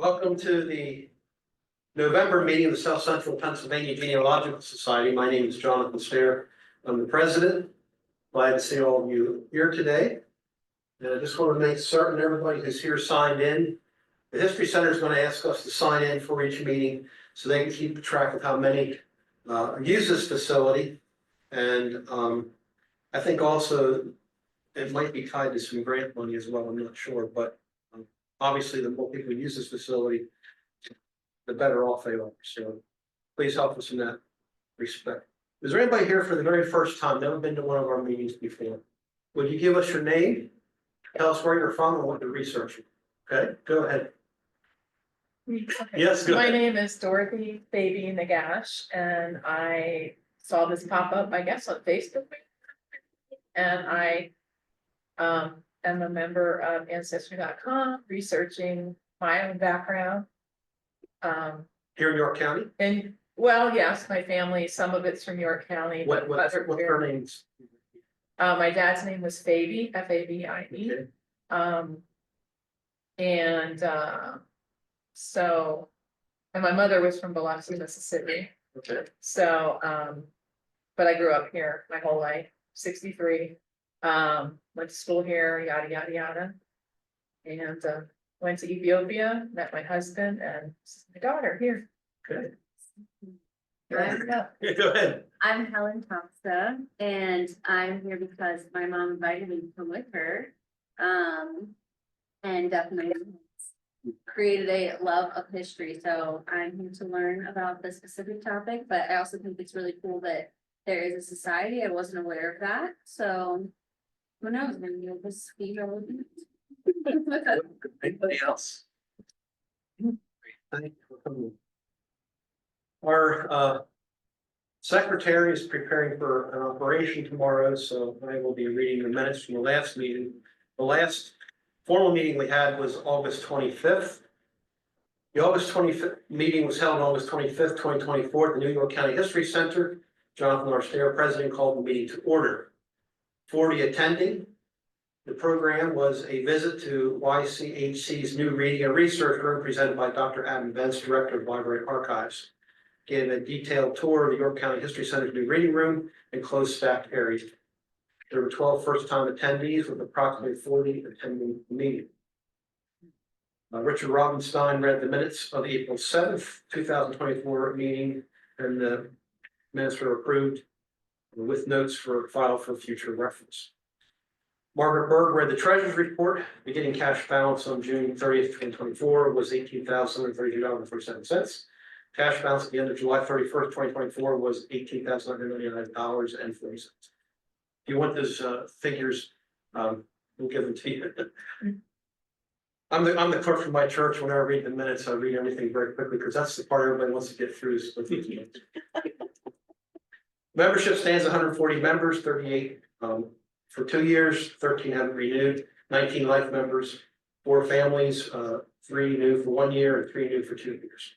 Welcome to the November meeting of the South Central Pennsylvania Genealogical Society. My name is Jonathan Stair. I'm the president. Glad to see all of you here today. And I just want to make certain everybody who's here signed in. The History Center is going to ask us to sign in for each meeting so they can keep track of how many use this facility. And I think also it might be tied to some grant money as well. I'm not sure, but obviously the more people use this facility, the better off they are. So please help us in that respect. Is there anybody here for the very first time, never been to one of our meetings before? Would you give us your name, tell us where you're from and what you're researching? Okay, go ahead. Okay. Yes, go ahead. My name is Dorothy Baby Nagash, and I saw this pop up, I guess, on Facebook. And I am a member of Ancestry.com, researching my own background. Here in York County? And well, yes, my family, some of it's from York County. What's her names? My dad's name was Fabi, F-A-B-I-E. Okay. So, and my mother was from Biloxi, Mississippi. Okay. So, but I grew up here my whole life, 63. Went to school here, yada, yada, yada. And went to Ethiopia, met my husband and my daughter here. Good. Go ahead. I'm Helen Thompson, and I'm here because my mom invited me to come with her. And definitely created a love of history. So I'm here to learn about this specific topic, but I also think it's really cool that there is a society. I wasn't aware of that. So who knows, maybe you'll just be relevant. Anybody else? Thank you for coming. Our secretary is preparing for an operation tomorrow, so I will be reading the minutes from the last meeting. The last formal meeting we had was August 25th. The August 25th meeting was held on August 25th, 2024 at the New York County History Center. Jonathan R. Stair, president, called the meeting to order. 40 attending. The program was a visit to YCHC's new reading and research room presented by Dr. Adam Bentz, director of Library Archives. Gave a detailed tour of the York County History Center's new reading room and closed stacked areas. There were 12 first-time attendees with approximately 40 attending the meeting. Richard Robinstein read the minutes of the April 7th, 2024 meeting, and the minutes were approved with notes for file for future reference. Margaret Berg read the treasurer's report. Beginning cash balance on June 30th, 2024 was $18,732.47. Cash balance at the end of July 31st, 2024 was $18,999.40. If you want those figures, we'll give them to you. I'm the clerk from my church. When I read the minutes, I read everything very quickly because that's the part everybody wants to get through. Membership stands 140 members, 38 for 2 years, 13 haven't renewed, 19 life members, 4 families, 3 new for 1 year and 3 new for 2 years.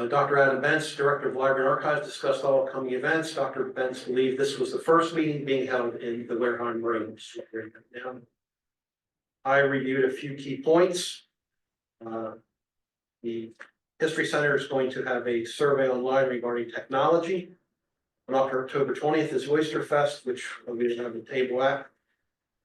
Dr. Adam Bentz, director of Library and Archives, discussed all upcoming events. Dr. Bentz believed this was the first meeting being held in the Wareheim room. I reviewed a few key points. The History Center is going to have a survey online regarding technology. On October 20th is Oyster Fest, which we have a table at.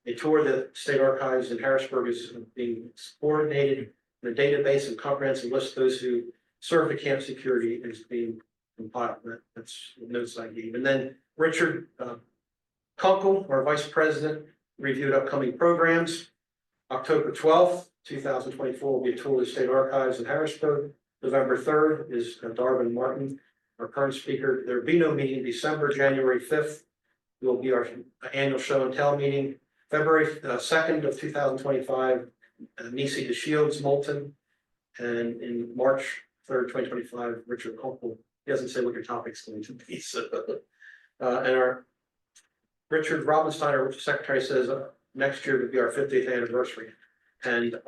A tour of the State Archives in Harrisburg is being coordinated, and a database and comprehensive list of those who served the camp security is being compiled. That's the notes I gave. And then Richard Kunkel, our vice president, reviewed upcoming programs. October 12th, 2024 will be a tour of the State Archives in Harrisburg. November 3rd is Darvin Martin, our current speaker. There will be no meeting. January 5th will be our annual show and tell meeting. February 2nd of 2025, Nisi DeShields Moulton. And in March 3rd, 2025, Richard Kunkel. He doesn't say what your topic's going to be. So, and our Richard Robinstein, our secretary, says next year would be our 50th anniversary. And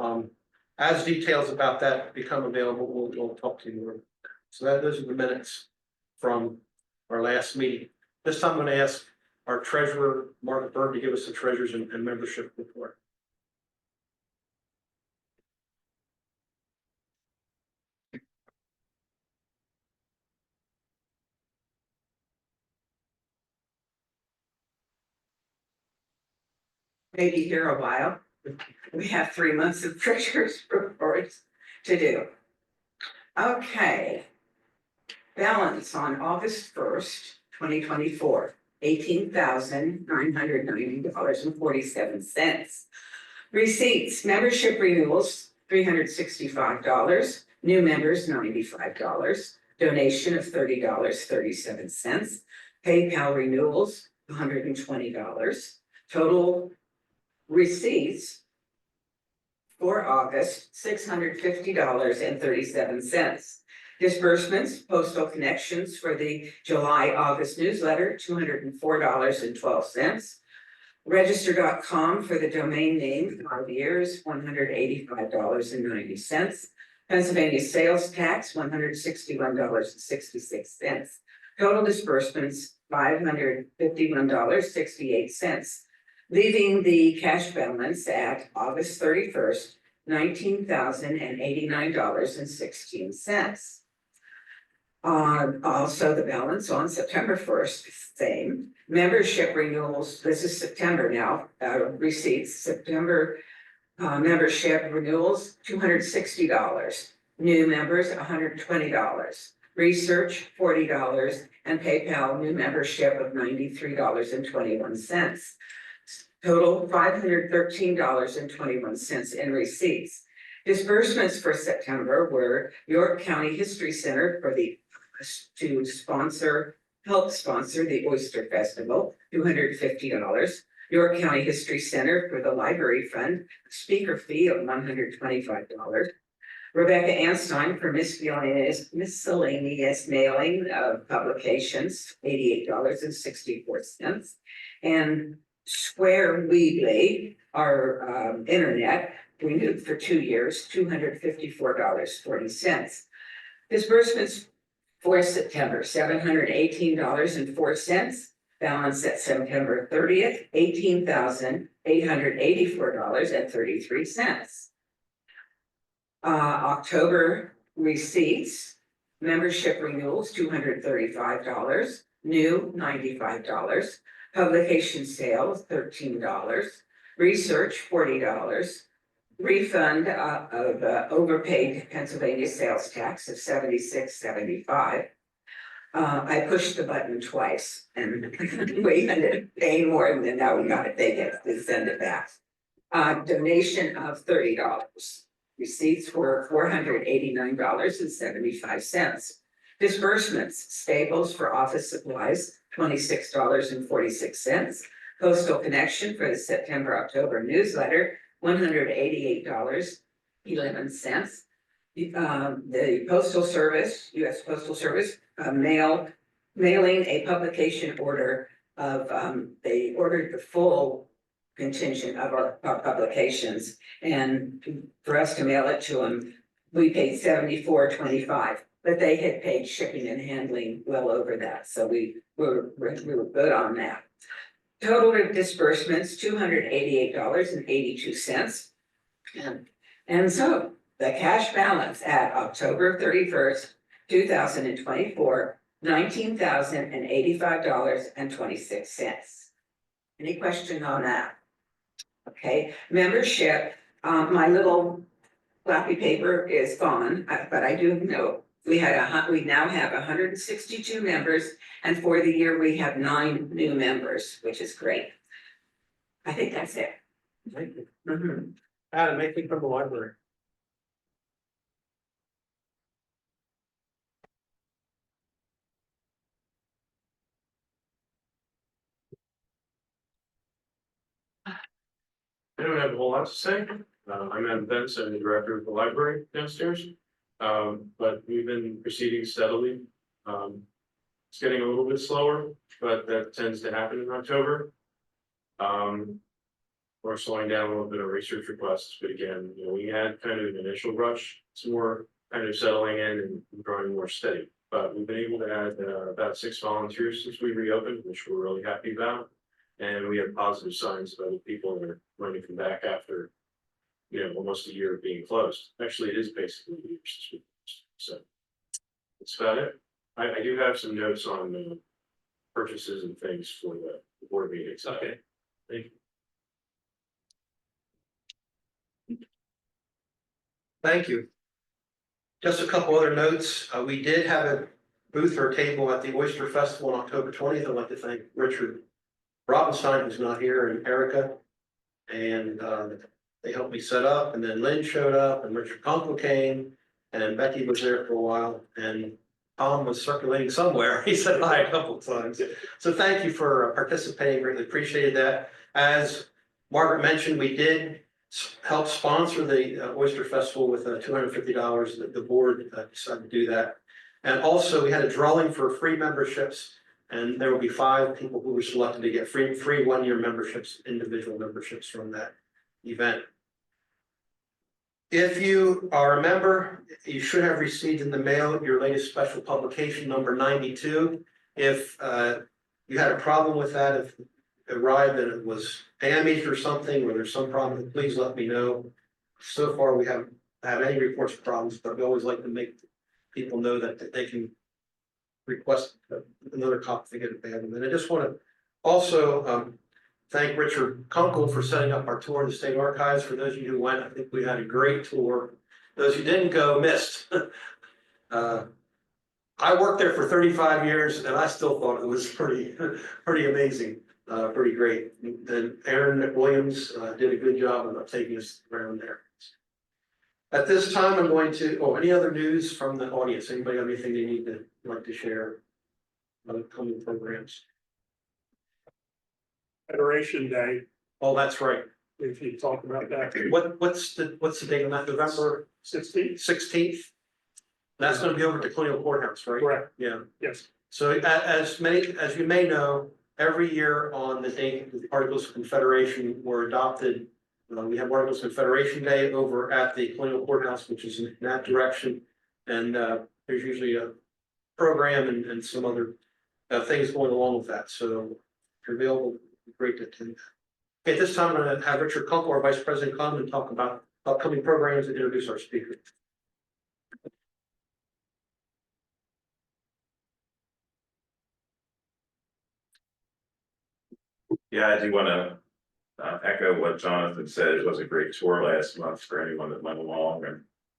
as details about that become available, we'll talk to you. So those are the minutes from our last meeting. This time I'm going to ask our treasurer, Margaret Berg, to give us the treasurers and membership report. maybe here a while. We have 3 months of treasurer's reports to do. Okay. Balance on August 1st, 2024, $18,990.47. Receipts, membership renewals, $365, new members, $95, donation of $30.37, PayPal renewals, $120, total receipts for August, $650.37. Disbursements, postal connections for the July-August newsletter, $204.12. Register.com for the domain name, 5 years, $185.90. Pennsylvania sales tax, $161.66. Total disbursements, $551.68, leaving the cash balance at August 31st, $19,089.16. Also the balance on September 1st, same. Membership renewals, this is September now, receipts, September membership renewals, $260. New members, $120. Research, $40, and PayPal new membership of $93.21. Total $513.21 in receipts. Disbursements for September were York County History Center for the to help sponsor the Oyster Festival, $250. York County History Center for the Library Fund, speaker fee of $125. Rebecca Anstein for miscellaneous mailing of publications, $88.64. And Square Weebly, our internet, renewed for 2 years, $254.40. Disbursements for September, $718.04. Balance at September 30th, $18,884.33. October receipts, membership renewals, $235, new, $95, publication sales, $13, research, $40, refund of overpaid Pennsylvania sales tax of $76.75. I pushed the button twice and we ended up paying more than now we got it, they get to send it back. Donation of $30. Receipts were $489.75. Disbursements, Staples for office supplies, $26.46. Postal Connection for the September-October newsletter, $188.11. The Postal Service, U.S. Postal Service, mailing a publication order of, they ordered the full contingent of our publications, and for us to mail it to them, we paid $74.25, but they had paid shipping and handling well over that, so we were good on that. Total disbursements, $288.82. And so the cash balance at October 31st, 2024, $19,085.26. Any question on that? Okay, membership, my little floppy paper is gone, but I do know we now have 162 members, and for the year we have 9 new members, which is great. I think that's it. Thank you. Mhm. Adam, anything from the library? I don't have a whole lot to say. I'm Adam Pence, I'm the director of the library downstairs. But we've been proceeding steadily. It's getting a little bit slower, but that tends to happen in October. We're slowing down a little bit of research requests, but again, we had kind of an initial rush. It's more kind of settling in and growing more steady. But we've been able to add about 6 volunteers since we reopened, which we're really happy about. And we have positive signs that other people are going to come back after, almost a year of being closed. Actually, it is basically a year since we closed. So that's about it. I do have some notes on purchases and things for the board meetings. Okay. Thank you. Thank you. Just a couple other notes. We did have a booth or table at the Oyster Festival on October 20th. I'd like to thank Richard Robinstein, who's not here, and Erica. And they helped me set up, and then Lynn showed up, and Richard Conkle came, and Becky was there for a while, and Tom was circulating somewhere. He said hi a couple of times. So thank you for participating. Really appreciated that. As Margaret mentioned, we did help sponsor the Oyster Festival with $250. The board decided to do that. And also we had a drawing for free memberships, and there will be 5 people who were selected to get free 1-year memberships, individual memberships from that event. If you are a member, you should have received in the mail your latest special publication number 92. If you had a problem with that, if it arrived and it was damaged or something, or there's some problem, please let me know. So far, we haven't had any reports of problems, but we always like to make people know that they can request another copy if they get it bad. And then I just want to also thank Richard Kunkel for setting up our tour of the State Archives. For those of you who went, I think we had a great tour. Those who didn't go missed. I worked there for 35 years and I still thought it was pretty amazing, pretty great. And Aaron Williams did a good job of taking us around there. At this time, I'm going to, any other news from the audience? Anybody have anything they need to like to share about upcoming programs? Federation Day, Oh, that's right. if you talk about that, What's the date on that? November 16th, 16th? That's gonna be over at the Colonial Courthouse, right? correct, Yeah. yes, So as you may know, every year on the date that the Articles of Confederation were adopted, we have Articles of Confederation Day over at the Colonial Courthouse, which is in that direction. And there's usually a program and some other things going along with that. So if you're available, it'd be great to attend. Okay, at this time, I'm going to have Richard Kunkel, our Vice President, come and talk about upcoming programs and introduce our speaker. Yeah, I do want to echo what Jonathan said. It was a great tour last month for anyone that went along. And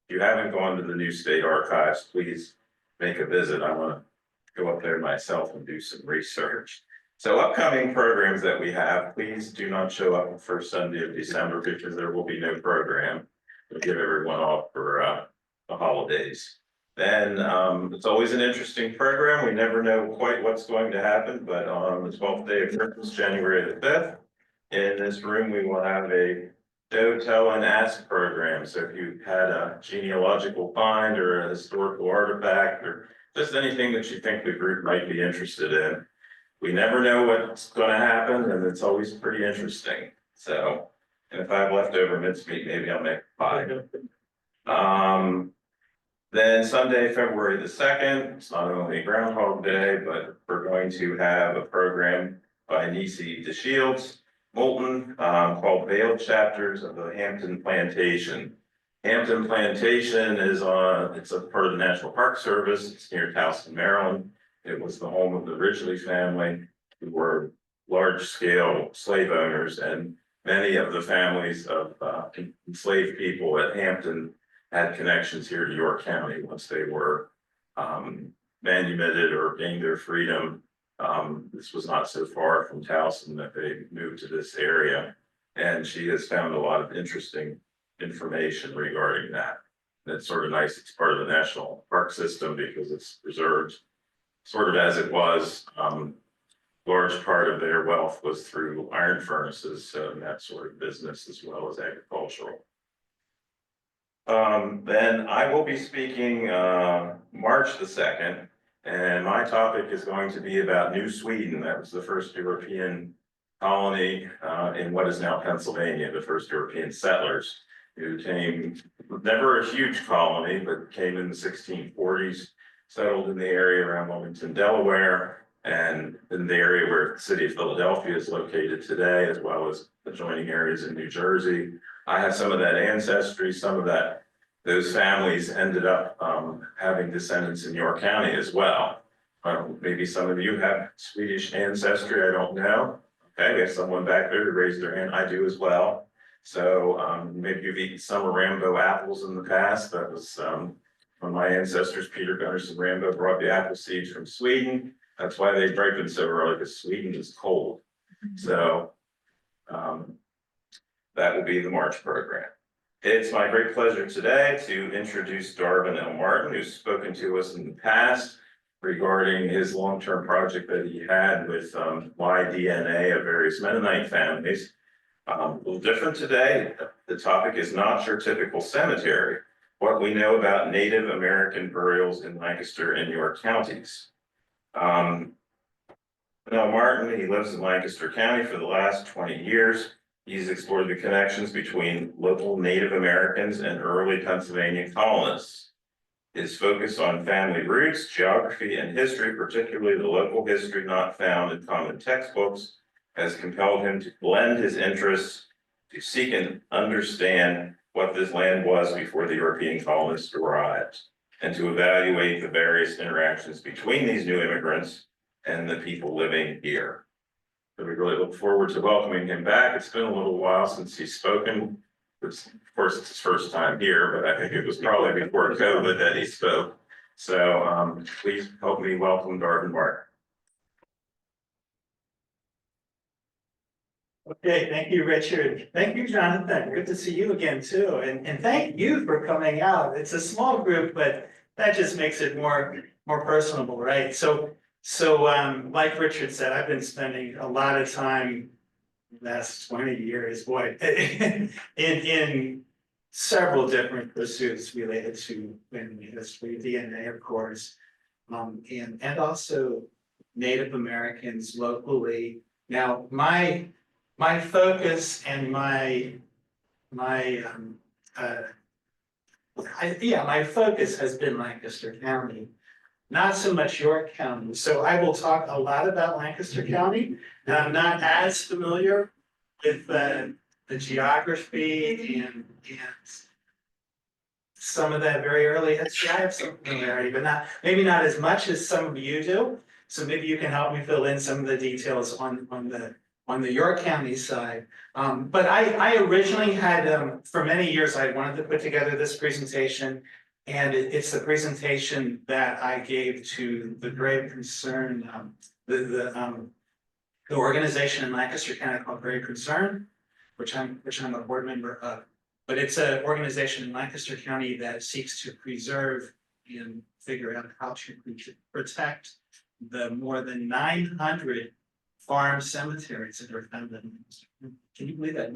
if you haven't gone to the new state archives, please make a visit. I want to go up there myself and do some research. So upcoming programs that we have, please do not show up on the first Sunday of December because there will be no program. We'll give everyone off for the holidays. Then it's always an interesting program. We never know quite what's going to happen, but on the 12th day of Christmas, January the 5th, in this room, we will have a Show, Tell, and Ask program. So if you had a genealogical find or a historical artifact or just anything that you think the group might be interested in, we never know what's going to happen, and it's always pretty interesting. So, and if I have leftover mincemeat, maybe I'll make 5. Then Sunday, February the 2nd, it's not only Groundhog Day, but we're going to have a program by Nisi DeShields, Moulton, called Veiled Chapters of the Hampton Plantation. Hampton Plantation is it's a part of the National Park Service. It's near Towson, Maryland. It was the home of the Ridgely family, who were large-scale slave owners, and many of the families of enslaved people at Hampton had connections here to York County once they were manumitted or gained their freedom. This was not so far from Towson that they moved to this area, and she has found a lot of interesting information regarding that. And it's sort of nice. It's part of the national park system because it's preserved sort of as it was. Large part of their wealth was through iron furnaces, so that sort of business as well as agricultural. Then I will be speaking March the 2nd, and my topic is going to be about New Sweden. That was the first European colony in what is now Pennsylvania, the first European settlers who came, never a huge colony, but came in the 1640s, settled in the area around Wilmington, Delaware, and in the area where the city of Philadelphia is located today, as well as adjoining areas in New Jersey. I have some of that ancestry, some of that, those families ended up having descendants in York County as well. Maybe some of you have Swedish ancestry, I don't know. Okay, we have someone back there who raised their hand, I do as well. So, maybe you've eaten summer Rambo apples in the past. That was, when my ancestors, Peter Gunnarsson Rambo, brought the apple seeds from Sweden. That's why they ripen so early, because Sweden is cold. So, that will be the March program. It's my great pleasure today to introduce Darvin L. Martin, who's spoken to us in the past regarding his long-term project that he had with Y-DNA of various Mennonite families. A little different today. The topic is not your typical cemetery. What we know about Native American burials in Lancaster and York counties. Now Martin, he lives in Lancaster County for the last 20 years. He's explored the connections between local Native Americans and early Pennsylvania colonists. His focus on family roots, geography, and history, particularly the local history not found in common textbooks, has compelled him to blend his interests to seek and understand what this land was before the European colonists arrived, and to evaluate the various interactions between these new immigrants and the people living here. So we really look forward to welcoming him back. It's been a little while since he's spoken. Of course, it's his first time here, but I think it was probably before COVID that he spoke. So please help me welcome Darvin Martin. Okay, thank you, Richard. Thank you, Jonathan. Good to see you again too. And thank you for coming out. It's a small group, but that just makes it more personable, right? So like Richard said, I've been spending a lot of time the last 20 years, boy, in several different pursuits related to family history, DNA, of course, and also Native Americans locally. Now, my focus and my focus has been Lancaster County, not so much York County. So I will talk a lot about Lancaster County, and I'm not as familiar with the geography and some of that very early history. I have some familiarity, but maybe not as much as some of you do. So maybe you can help me fill in some of the details on the York County side. But I originally had, for many years, I wanted to put together this presentation, and it's the presentation that I gave to the Grave Concern, the organization in Lancaster County called Grave Concern, which I'm a board member of. But it's an organization in Lancaster County that seeks to preserve and figure out how to protect the more than 900 farm cemeteries that are found in Lancaster. Can you believe that?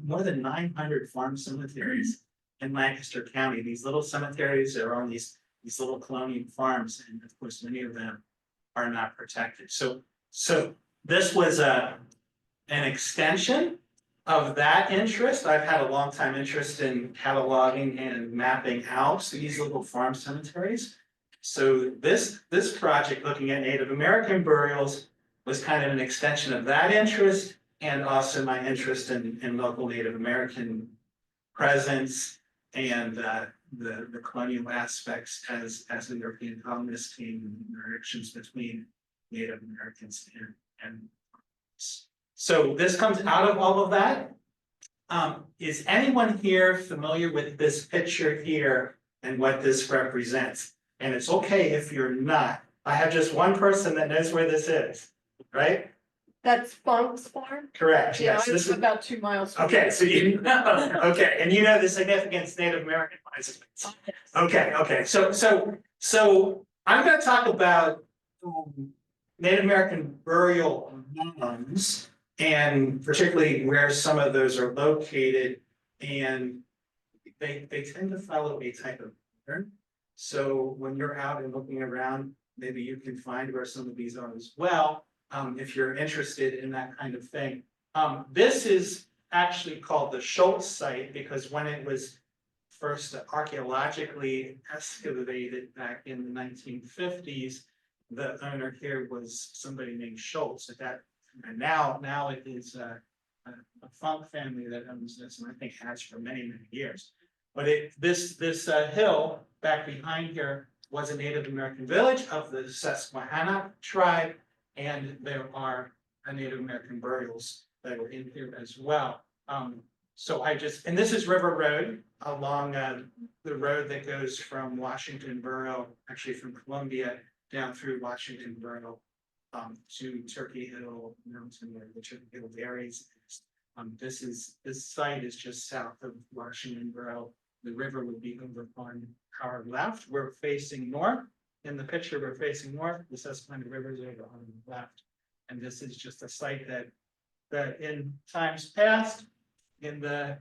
More than 900 farm cemeteries in Lancaster County. These little cemeteries are on these little colonial farms, and of course, many of them are not protected. So this was an extension of that interest. I've had a long time interest in cataloging and mapping out these little farm cemeteries. So this project, looking at Native American burials, was kind of an extension of that interest, and also my interest in local Native American presence and the colonial aspects as the European colonists came, and the interactions between Native Americans and so this comes out of all of that. Is anyone here familiar with this picture here and what this represents? And it's okay if you're not. I have just one person that knows where this is, right? That's Funk's farm? Correct, Yeah, yes. This it's is about 2 miles. from okay, here. so you know, okay, and you know the significance Native American wise. Okay, so I'm gonna talk about Native American burial mounds, and particularly where some of those are located, and they tend to follow a type of pattern. So when you're out and looking around, maybe you can find where some of these are as well, if you're interested in that kind of thing. This is actually called the Schultz site because when it was first archaeologically excavated back in the 1950s, the owner here was somebody named Schultz. And now it is a Funk family that owns this, and I think has for many years. But this hill back behind here was a Native American village of the Susquehanna tribe, and there are Native American burials that were in here as well. So and this is River Road along the road that goes from Washington Borough, actually from Columbia down through Washington Borough to Turkey Hill Mountain, where the Turkey Hill varies. This site is just south of Washington Borough. The river would be over on our left. We're facing north. In the picture, we're facing north. The Susquehanna River is over on the left. And this is just a site that in times past, in the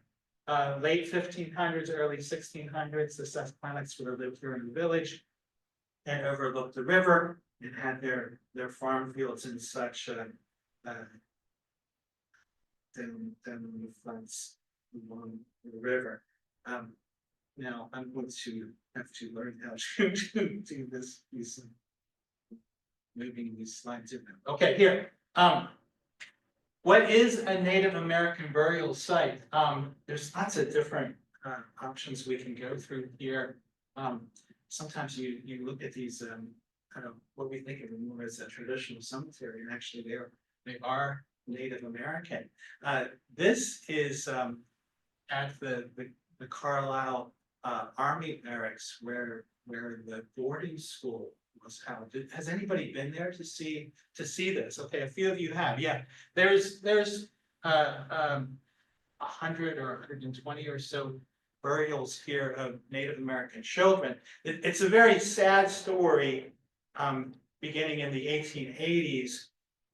late 1500s, early 1600s, the Susquehannocks would have lived here in the village and overlooked the river and had their farm fields and such down the fronts along the river. Now I'm going to have to learn how to do this piece of moving these slides around. Okay, here. What is a Native American burial site? There's lots of different options we can go through here. Sometimes you look at these kind of what we think of more as a traditional cemetery, and actually they are Native American. This is at the Carlisle Army Barracks where the boarding school was held. Has anybody been there to see this? Okay, a few of you have. Yeah, there's 100 or 120 or so burials here of Native American children. It's a very sad story, beginning in the 1880s,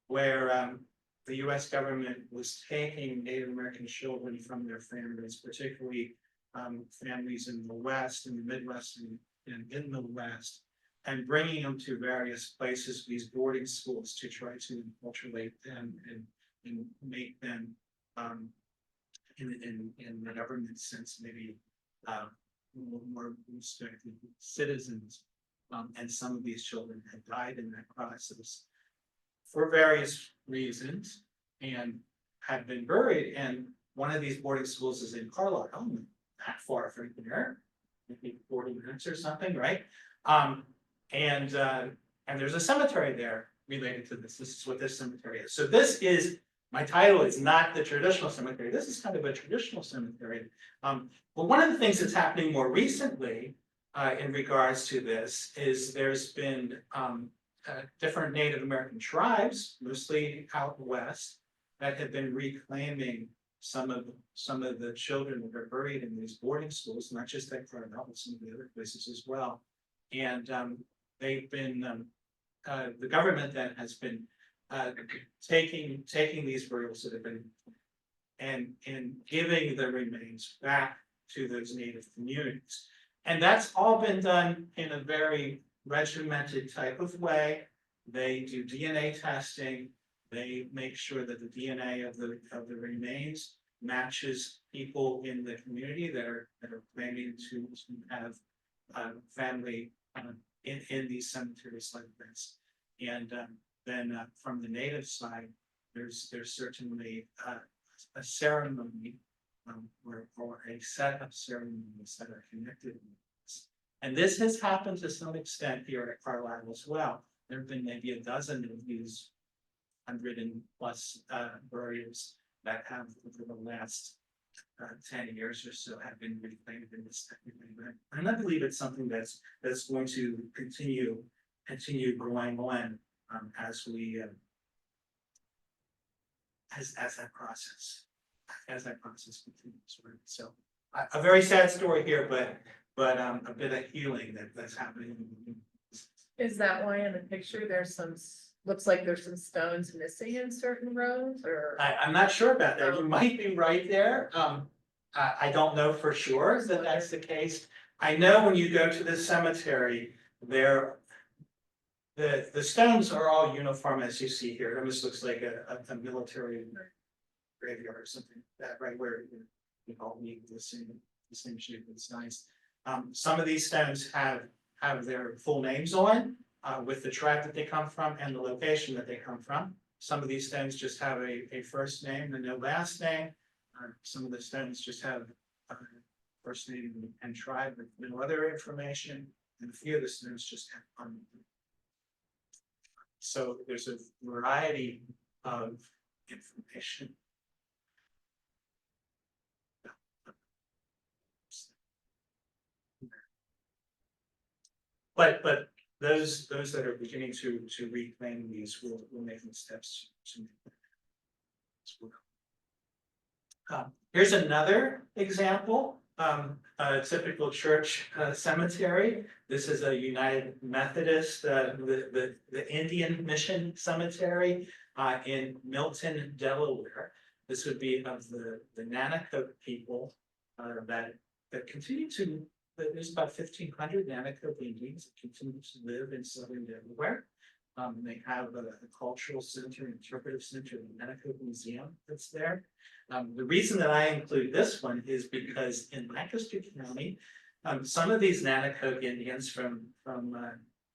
where the U.S. government was taking Native American children from their families, particularly families in the West, in the Midwest, and in the West, and bringing them to various places, these boarding schools, to try to enculturate them and make them, in the government sense, maybe more respected citizens. And some of these children had died in that process for various reasons and had been buried. And one of these boarding schools is in Carlisle, not far from here, maybe 40 minutes or something, right? And there's a cemetery there related to this. This is what this cemetery is. So this is, my title is not the traditional cemetery. This is kind of a traditional cemetery. But one of the things that's happening more recently in regards to this is there's been different Native American tribes, mostly out west, that have been reclaiming some of the children that are buried in these boarding schools, not just at Carlisle, but some of the other places as well. And they've been the government that has been taking these burials that have been and giving the remains back to those Native communities. And that's all been done in a very regimented type of way. They do DNA testing. They make sure that the DNA of the remains matches people in the community that are planning to have family in these cemeteries like this. And then from the Native side, there's certainly a ceremony or a set of ceremonies that are connected with this. And this has happened to some extent here at Carlisle as well. There have been maybe a dozen of these 100+ burials that have, over the last 10 years or so, have been reclaimed in this technique. And I believe it's something that's going to continue growing on as we as that process continues. Right? So a very sad story here, but a bit of healing that's happening. Is that why in the picture there's some, looks like there's some stones missing in certain rows, or? I'm not sure about that. You might be right there. I don't know for sure that that's the case. I know when you go to the cemetery, the stones are all uniform, as you see here. It almost looks like a military graveyard or something like that, right, where you all need the same shape. It's nice. Some of these stones have their full names on, with the tribe that they come from and the location that they come from. Some of these stones just have a first name and no last name. Some of the stones just have first name and tribe with no other information, and a few of the stones just have so there's a variety of information. but those that are beginning to reclaim these will making steps to make that as well. Here's another example, a typical church cemetery. This is a United Methodist, the Indian Mission Cemetery in Milton, Delaware. This would be of the Nanacoke people that continue to. There's about 1,500 Nanacoke Indians that continue to live in southern Delaware. They have a cultural center, interpretive center, the Nanacoke Museum that's there. The reason that I include this one is because in Lancaster County, some of these Nanacoke Indians from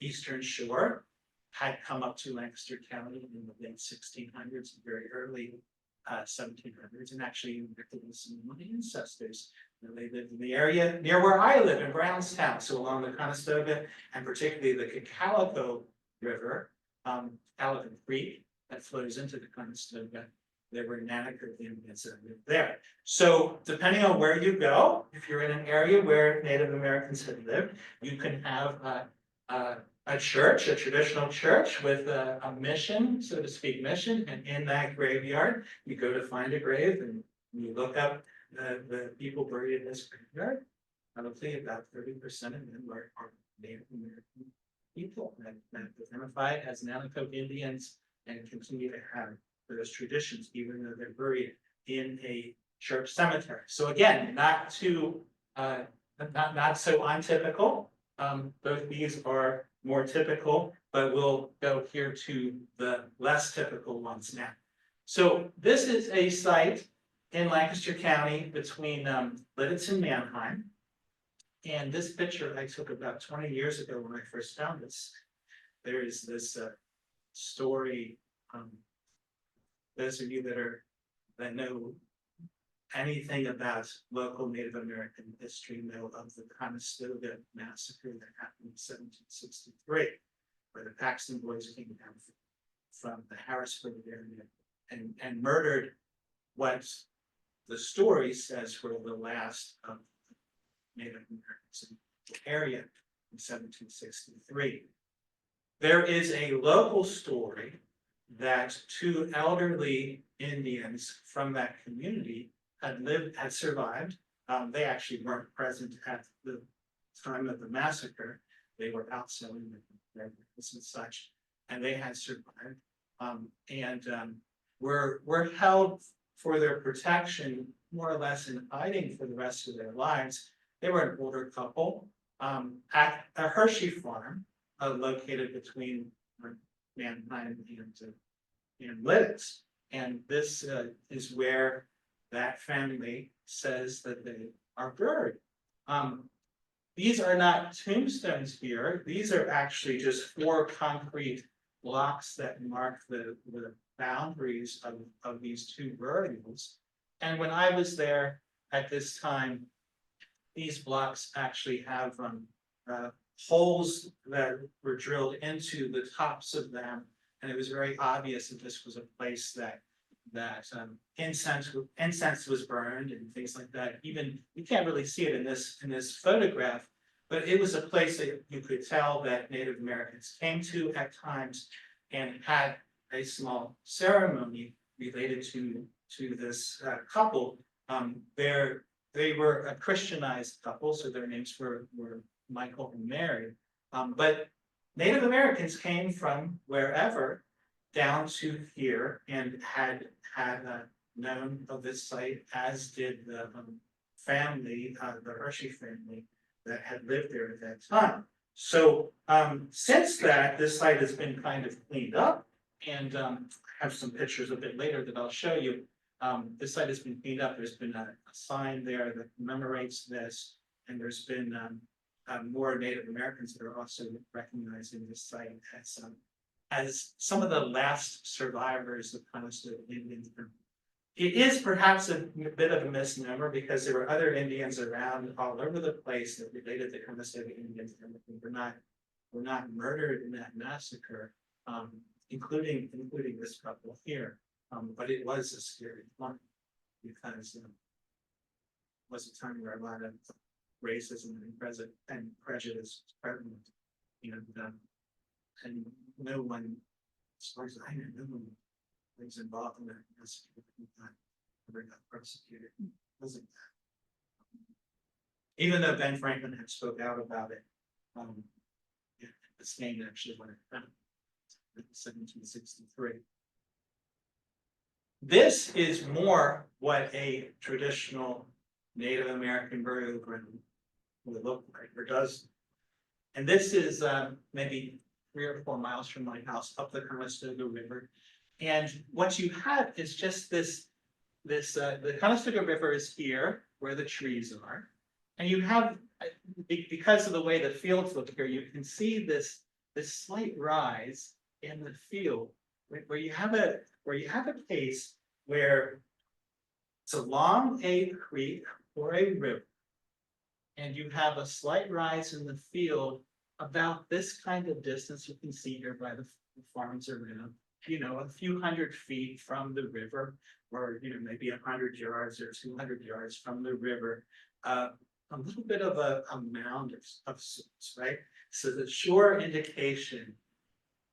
Eastern Shore had come up to Lancaster County in the late 1600s, very early 1700s, and actually connected with some of my ancestors. They lived in the area near where I live in Brownstown, so along the Conestoga and particularly the Calico River, Calico Creek that flows into the Conestoga. There were Nanacoke Indians that lived there. So depending on where you go, if you're in an area where Native Americans had lived, you can have a church, a traditional church with a mission, so to speak, mission, and in that graveyard, you go to find a grave and you look up the people buried in this graveyard. I would say about 30% of them are Native American people that identify as Nanacoke Indians and continue to have those traditions, even though they're buried in a church cemetery. So again, not so untypical. Both these are more typical, but we'll go here to the less typical ones now. So this is a site in Lancaster County between Lidditz and Manheim. And this picture I took about 20 years ago when I first found this. There is this story. Those of you that know anything about local Native American history know of the Conestoga massacre that happened in 1763, where the Paxton boys came down from the Harrisburg area and murdered what the story says were the last of Native Americans in the area in 1763. There is a local story that two elderly Indians from that community had survived. They actually weren't present at the time of the massacre. They were out selling their goods and such, and they had survived. Were held for their protection, more or less in hiding for the rest of their lives. They were an older couple at a Hershey farm located between Manheim and Lidditz. And this is where that family says that they are buried. These are not tombstones here. These are actually just 4 concrete blocks that mark the boundaries of these 2 burials. And when I was there at this time, these blocks actually have holes that were drilled into the tops of them. And it was very obvious that this was a place that incense was burned and things like that. Even you can't really see it in this photograph, but it was a place that you could tell that Native Americans came to at times and had a small ceremony related to this couple. They were a Christianized couple, so their names were Michael and Mary. But Native Americans came from wherever down to here and had known of this site, as did the family, the Hershey family that had lived there at that time. So since that, this site has been kind of cleaned up, and I have some pictures a bit later that I'll show you. This site has been cleaned up. There's been a sign there that commemorates this, and there's been more Native Americans that are also recognizing this site as some of the last survivors of Conestoga Indians. It is perhaps a bit of a misnomer because there were other Indians around all over the place that related to Conestoga Indians and were not murdered in that massacre, including this couple here. But it was a scary one because it was a time where a lot of racism and prejudice was prevalent. And no one, as far as I know, no one was involved in that. Ever got prosecuted. Wasn't that? Even though Ben Franklin had spoke out about it. Yeah, the stain actually went down in 1763. This is more what a traditional Native American burial ground would look like, or does. And this is maybe 3 or 4 miles from my house up the Conestoga River. And what you have is just the Conestoga River is here where the trees are. And you have, because of the way the fields look here, you can see this slight rise in the field where you have a case where it's along a creek or a river. And you have a slight rise in the field about this kind of distance you can see here by the farms around, a few hundred feet from the river, or maybe 100 yards or 200 yards from the river. A little bit of a mound of sorts, right? So the sure indication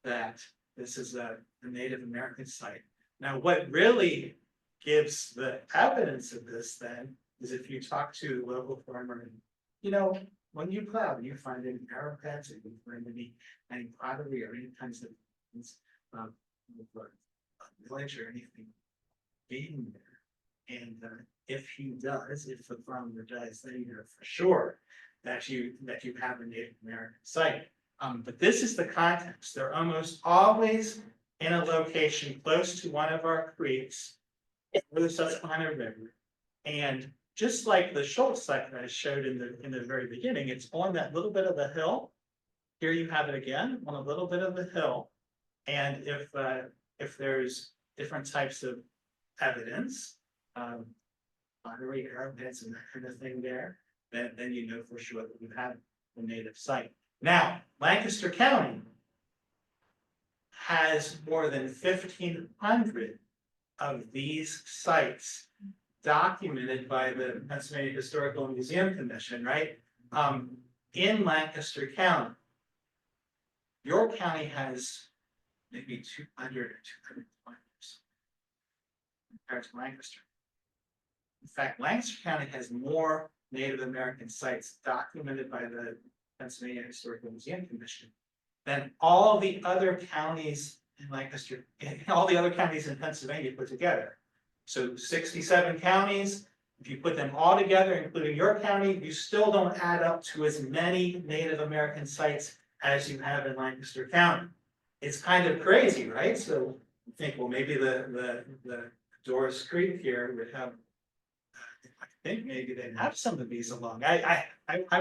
that this is a Native American site. Now, what really gives the evidence of this then is if you talk to the local farmer, and when you plow, you find any arrowheads, or you find any pottery or any kinds of things, village or anything being there. And if the farmer does, then you know for sure that you have a Native American site. But this is the context. They're almost always in a location close to one of our creeks, or the Susquehanna River. And just like the Schultz site that I showed in the very beginning, it's on that little bit of the hill. Here you have it again on a little bit of the hill. And if there's different types of evidence, pottery, arrowheads, and that kind of thing there, then you know for sure that you have a native site. Now, Lancaster County has more than 1,500 of these sites documented by the Pennsylvania Historical Museum Commission, right? In Lancaster County. York County has maybe 200 or 220 compared to Lancaster. In fact, Lancaster County has more Native American sites documented by the Pennsylvania Historical Museum Commission than all the other counties in Lancaster, all the other counties in Pennsylvania put together. So 67 counties, if you put them all together, including York County, you still don't add up to as many Native American sites as you have in Lancaster County. It's kind of crazy, right? So you think, well, maybe the Doris Creek here would have, I think maybe they have some of these along. I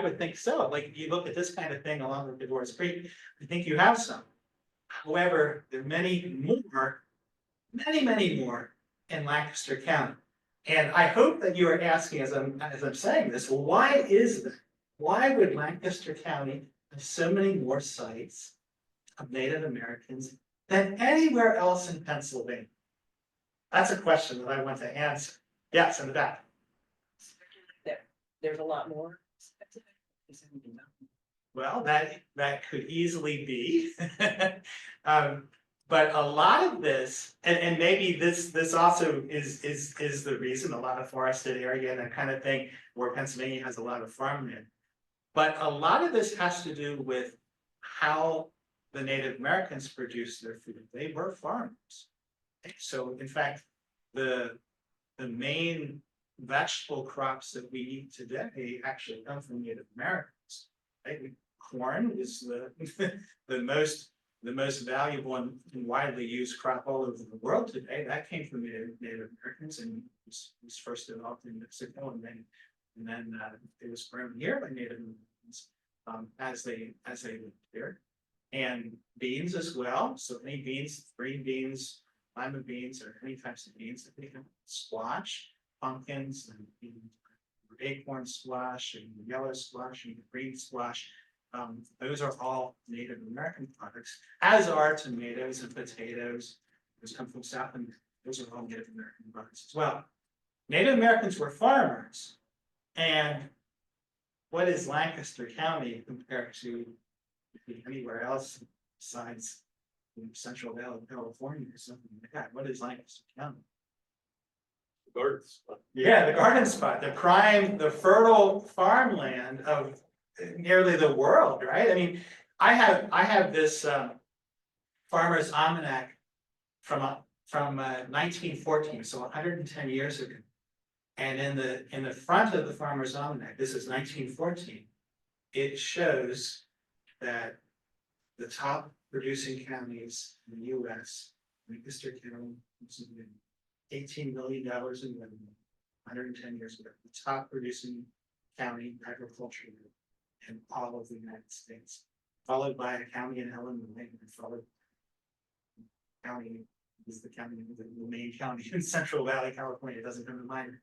would think so. Like if you look at this kind of thing along with the Doris Creek, I think you have some. However, there are many more in Lancaster County. And I hope that you are asking as I'm saying this, well, why is that? Why would Lancaster County have so many more sites of Native Americans than anywhere else in Pennsylvania? That's a question that I want to answer. Yes, in the back. There's a lot more. Well, that could easily be. But a lot of this, and maybe this also is the reason, a lot of forested area and that kind of thing, where Pennsylvania has a lot of farmland. But a lot of this has to do with how the Native Americans produced their food. They were farmers. So in fact, the main vegetable crops that we eat today actually come from Native Americans. Right? Corn is the most valuable and widely used crop all over the world today. That came from Native Americans and was first developed in Mexico, and then it was grown here by Native Americans as they lived here. And beans as well. So any beans, green beans, lima beans, or any types of beans that we can, squash, pumpkins, and acorn squash, and yellow squash, and green squash. Those are all Native American products, as are tomatoes and potatoes. Those come from South America. Those are all Native American products as well. Native Americans were farmers. And what is Lancaster County compared to be anywhere else besides Central Valley, California or something like that. What is Lancaster County? Gardens. Yeah, the garden spot, the fertile farmland of nearly the world, right? I mean, I have this farmer's almanac from 1914, so 110 years ago. And in the front of the farmer's almanac, this is 1914, it shows that the top producing counties in the US, Lancaster County, $18 million in revenue, 110 years ago, the top producing county agriculturally in all of the United States, followed by a county in Illinois, and followed county is the county, the main county in Central Valley, California, it doesn't come to mind.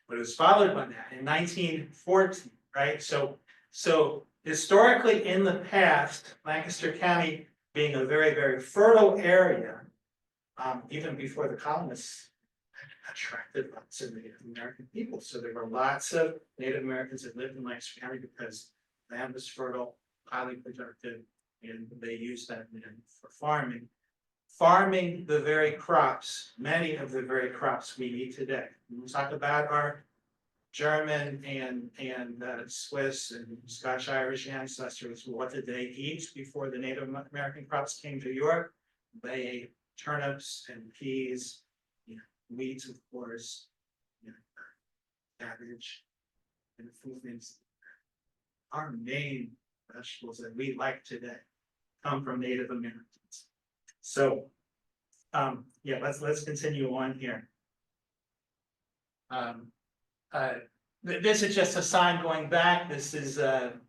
But it was followed by that in 1914, right? So historically in the past, Lancaster County being a very, very fertile area, even before the colonists attracted lots of Native American people. So there were lots of Native Americans that lived in Lancaster County because land was fertile, highly productive, and they used that land for farming. Farming the very crops, many of the very crops we eat today. We talk about our German and Swiss and Scotch-Irish ancestors. What did they eat before the Native American crops came to Europe? They ate turnips and peas, wheat, of course, cabbage, and a few things. Our main vegetables that we like today come from Native Americans. So, yeah, let's continue on here. This is just a sign going back. This is the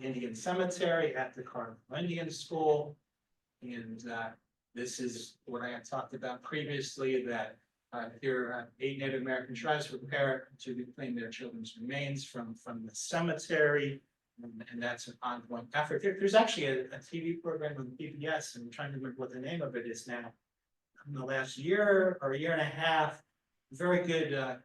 Indian cemetery at the Carnival Indian School. And this is what I had talked about previously, that here 8 Native American tribes prepare to reclaim their children's remains from the cemetery. And that's an ongoing effort. There's actually a TV program on PBS, and I'm trying to remember what the name of it is now. In the last year or a year and a half, very good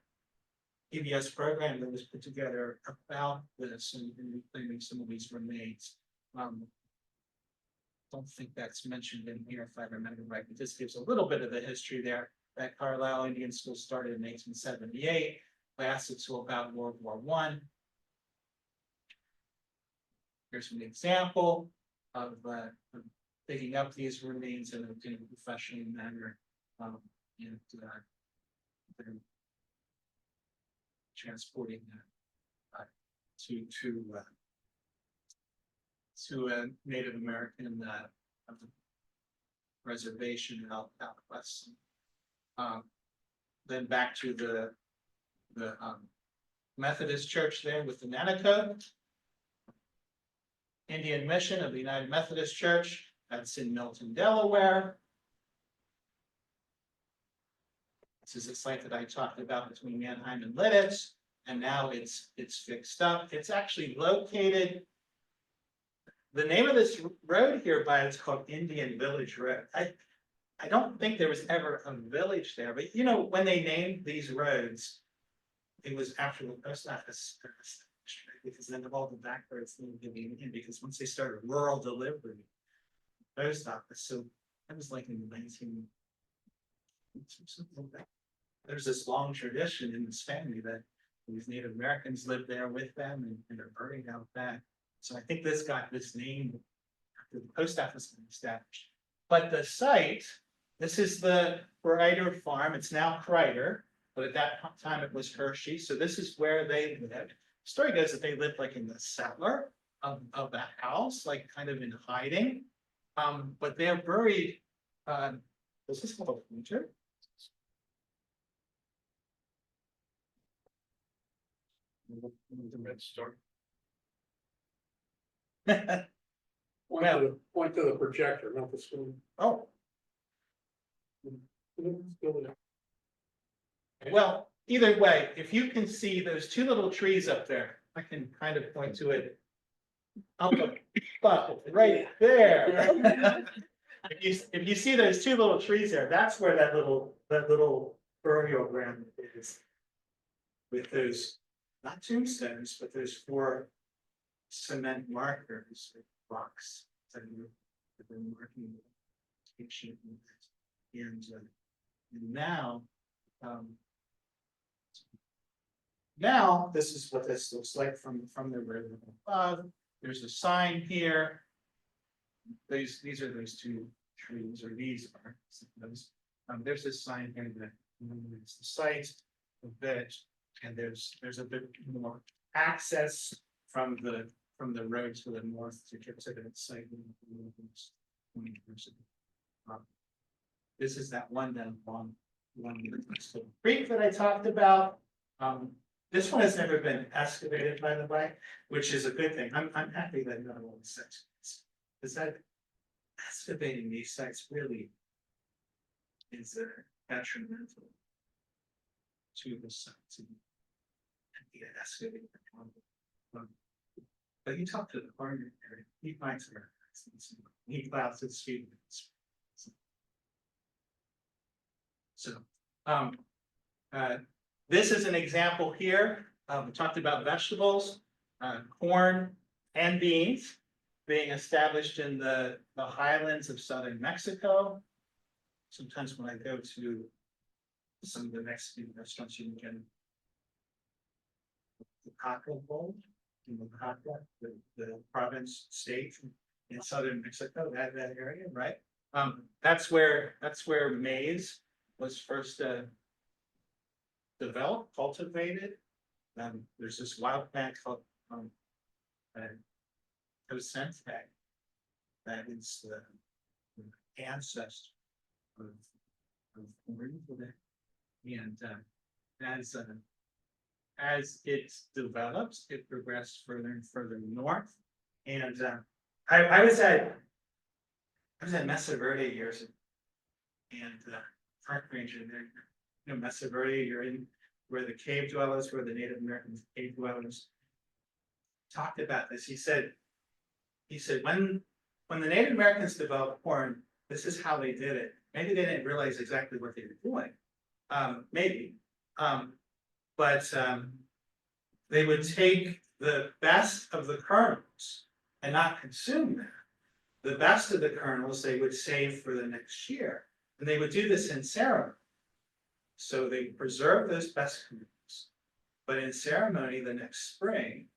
PBS program that was put together about this and reclaiming some of these remains. Don't think that's mentioned in here if I remember right, but this gives a little bit of the history there. That Carlisle Indian School started in 1878, lasted till about World War I. Here's an example of digging up these remains in a professional manner, and then transporting them to a Native American reservation out west. Then back to the Methodist Church there with the Nanticoke. Indian Mission of the United Methodist Church, that's in Milton, Delaware. This is a site that I talked about between Manheim and Lidditz, and now it's fixed up. It's actually located. The name of this road here it's called Indian Village Road. I don't think there was ever a village there, but when they named these roads, it was after the post office. Because then all the backwards needed to be in, because once they started rural delivery, post office, so that was like in the 19. There's this long tradition in this family that these Native Americans lived there with them and are buried out back. So I think this got this name after the post office was established. But the site, this is the Kreider farm. It's now Kreider, but at that time it was Hershey. So this is where they lived. Story goes that they lived like in the cellar of the house, like kind of in hiding. But they're buried. Is this called a winter? The red star. Well, Point to the projector, not the screen. oh, Still there. well, either way, if you can see those 2 little trees up there, I can kind of point to it. Up above, right there. If you see those 2 little trees there, that's where that little burial ground is. With those, not tombstones, but those 4 cement markers, rocks So we're marking location and now, now this is what this looks like from the river above. There's a sign here. These are those two trees, or these are those. There's this sign here that it's the site of it, and there's a bit more access from the road to the north to get to that site. This is that one down one creek that I talked about. This one has never been excavated, by the way, which is a good thing. I'm happy that none of all the sites. Is that excavating these sites really is detrimental to the sites and the excavating. But you talk to the farmer area, he finds her, he plows his fields. So, this is an example here. We talked about vegetables, corn and beans being established in the highlands of southern Mexico. Sometimes when I go to some of the Mexican restaurants, you can get the Oaxaca bowl in Oaxaca, the province state in southern Mexico, that area, right? That's where maize was first developed, cultivated. There's this wild plant called Cosente that is the ancestor of corn. And as it develops, it progressed further and further north. And I was at Mesa Verde years ago, and park ranger there. You know, Mesa Verde, you're in where the cave dwellers, where the Native American cave dwellers talked about this. He said when the Native Americans developed corn, this is how they did it. Maybe they didn't realize exactly what they were doing. Maybe. But they would take the best of the kernels and not consume them. The best of the kernels they would save for the next year. And they would do this in ceremony. So they preserve those best kernels. But in ceremony the next spring,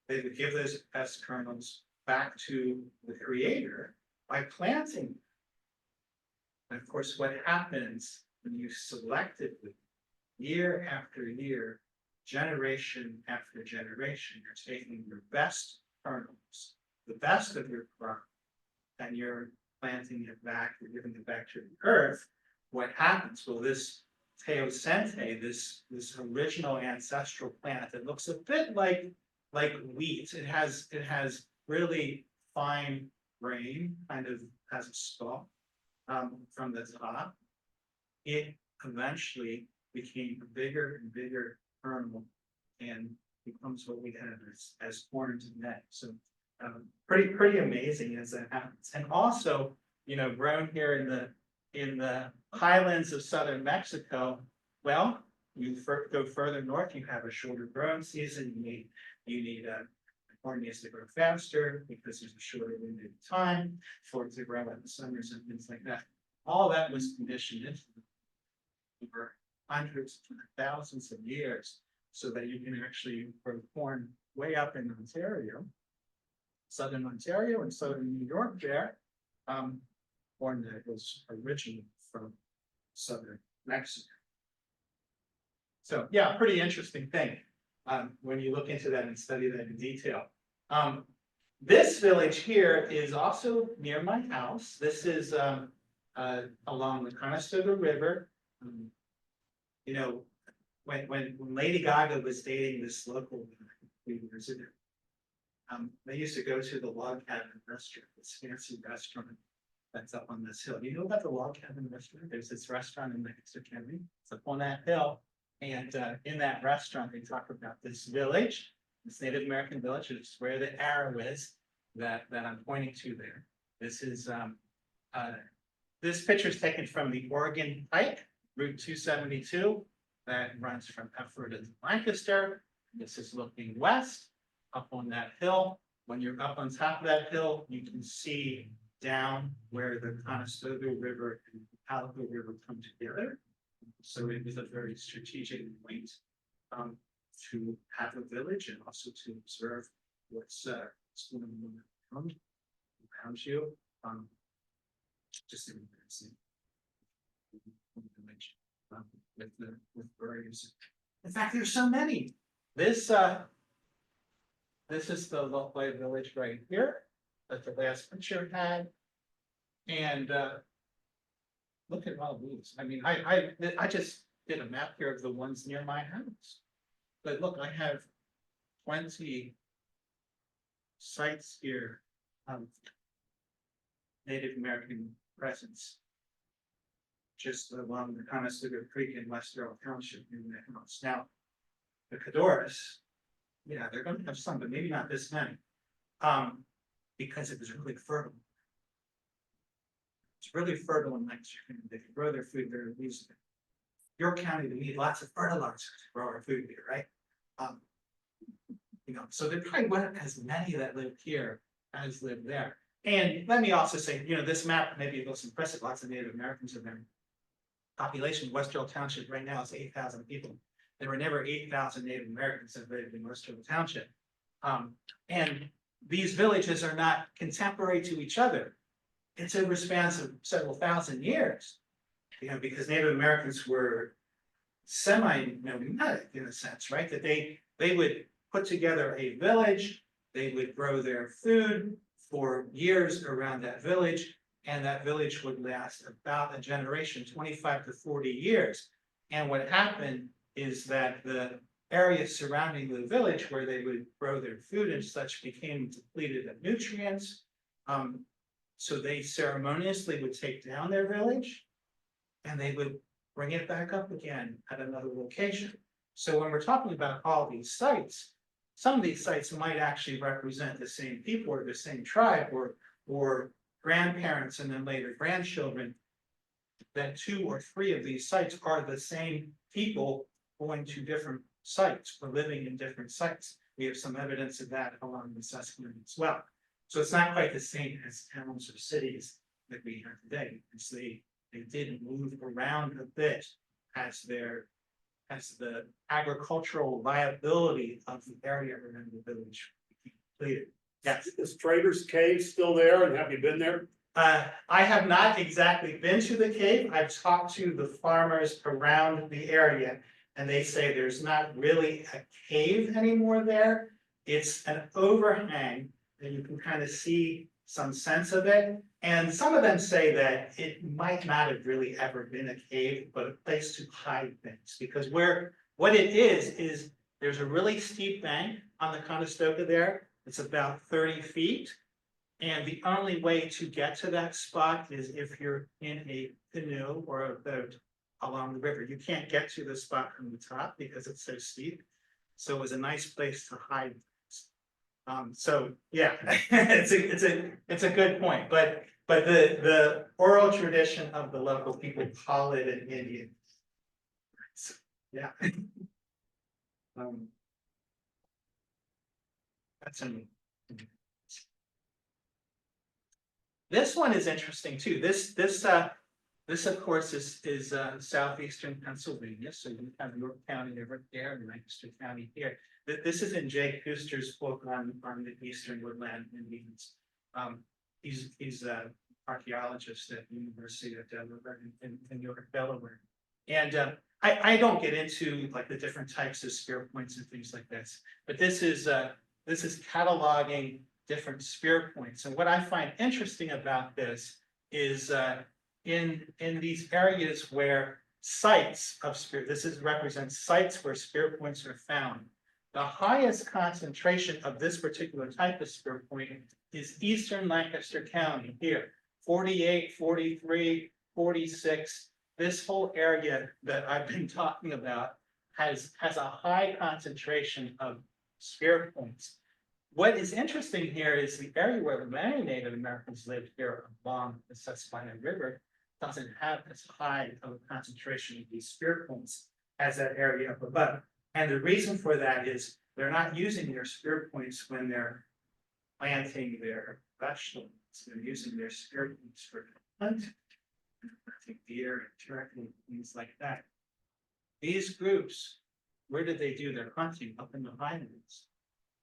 they would give those best kernels back to the creator by planting them. And of course, what happens when you selectively, year after year, generation after generation, you're taking your best kernels, the best of your crop, and you're planting it back, you're giving it back to the earth. What happens? Well, this teosinte, this original ancestral plant that looks a bit like wheat. It has really fine grain, kind of has a stalk from the top. It eventually became a bigger and bigger kernel and becomes what we have as corn today. So pretty amazing as that happens. And also, you know, grown here in the highlands of southern Mexico, well, you go further north, you have a shorter growing season. You need corn needs to grow faster because there's a shorter window of time for it to grow in the summers and things like that. All that was conditioned into over hundreds of thousands of years so that you can actually grow corn way up in Ontario, southern Ontario and southern New York there. Corn that was originally from southern Mexico. So yeah, pretty interesting thing when you look into that and study that in detail. This village here is also near my house. This is along the Conestoga River. You know, when Lady Gaga was dating this local years ago, they used to go to the Log Cabin restaurant, this fancy restaurant that's up on this hill. You know about the Log Cabin restaurant? There's this restaurant in Lancaster County. It's up on that hill. And in that restaurant, they talk about this village, this Native American village, which is where the arrow is that I'm pointing to there. This is this picture is taken from the Oregon Pike, Route 272, that runs from Ephrata to Lancaster. This is looking west up on that hill When you're up on top of that hill, you can see down where the Conestoga River and the Palico River come together. So it was a very strategic point to have a village and also to observe what's going on around you. Just in with birds. In fact, there's so many. This is the Lochley Village right here that the last picture had. And look at all these. I mean, I just did a map here of the ones near my house. But look, I have 20 sites here of Native American presence. Just along the Conestoga Creek in West Earl Township in the house. Now, the Cadoras, yeah, they're gonna have some, but maybe not this many. Because it was really fertile. It's really fertile and nice. They can grow their food very easily. York County, we need lots of fertilizer to grow our food here, right? You know, so there probably weren't as many that lived here as lived there. And let me also say, you know, this map maybe it looks impressive, lots of Native Americans in there. Population of West Earl Township right now is 8,000 people. There were never 8,000 Native Americans that lived in West Earl Township. And these villages are not contemporary to each other. It's over spans of several thousand years. You know, because Native Americans were semi-nomadic in a sense, right? That they would put together a village, they would grow their food for years around that village, and that village would last about a generation, 25 to 40 years. And what happened is that the area surrounding the village where they would grow their food and such became depleted of nutrients. So they ceremoniously would take down their village and they would bring it back up again at another location. So when we're talking about all these sites, some of these sites might actually represent the same people or the same tribe or grandparents and then later grandchildren. That 2 or 3 of these sites are the same people going to different sites or living in different sites. We have some evidence of that along the Susquehanna as well. So it's not quite the same as towns or cities that we have today, because they did move around a bit as the agricultural viability of the area around the village became completed. Yes. Is Trader's Cave still there, and have you been there? I have not exactly been to the cave. I've talked to the farmers around the area, and they say there's not really a cave anymore there. It's an overhang, and you can kind of see some sense of it. And some of them say that it might not have really ever been a cave, but a place to hide things. Because what it is there's a really steep bank on the Conestoga there. It's about 30 feet. And the only way to get to that spot is if you're in a canoe or a boat along the river. You can't get to the spot from the top because it's so steep. So it was a nice place to hide. So yeah, it's a good point. But the oral tradition of the local people call it an Indian. So, yeah. That's a This one is interesting too. This of course is southeastern Pennsylvania. So you have York County over there and Lancaster County here. This is in Jake Kuster's book on the Eastern Woodland Indians. He's an archaeologist at the University of Delaware in York, Delaware. And I don't get into like the different types of spear points and things like this, but this is cataloging different spear points. And what I find interesting about this is in these areas where sites of spear, represents sites where spear points are found. The highest concentration of this particular type of spear point is eastern Lancaster County here, 48, 43, 46. This whole area that I've been talking about has a high concentration of spear points. What is interesting here is the area where many Native Americans lived here along the Susquehanna River doesn't have as high of a concentration of these spear points as that area up above. And the reason for that is they're not using their spear points when they're planting their vegetables, they're using their spare roots for hunting. Hunting deer and turkey, things like that. These groups, where did they do their hunting? Up in the highlands.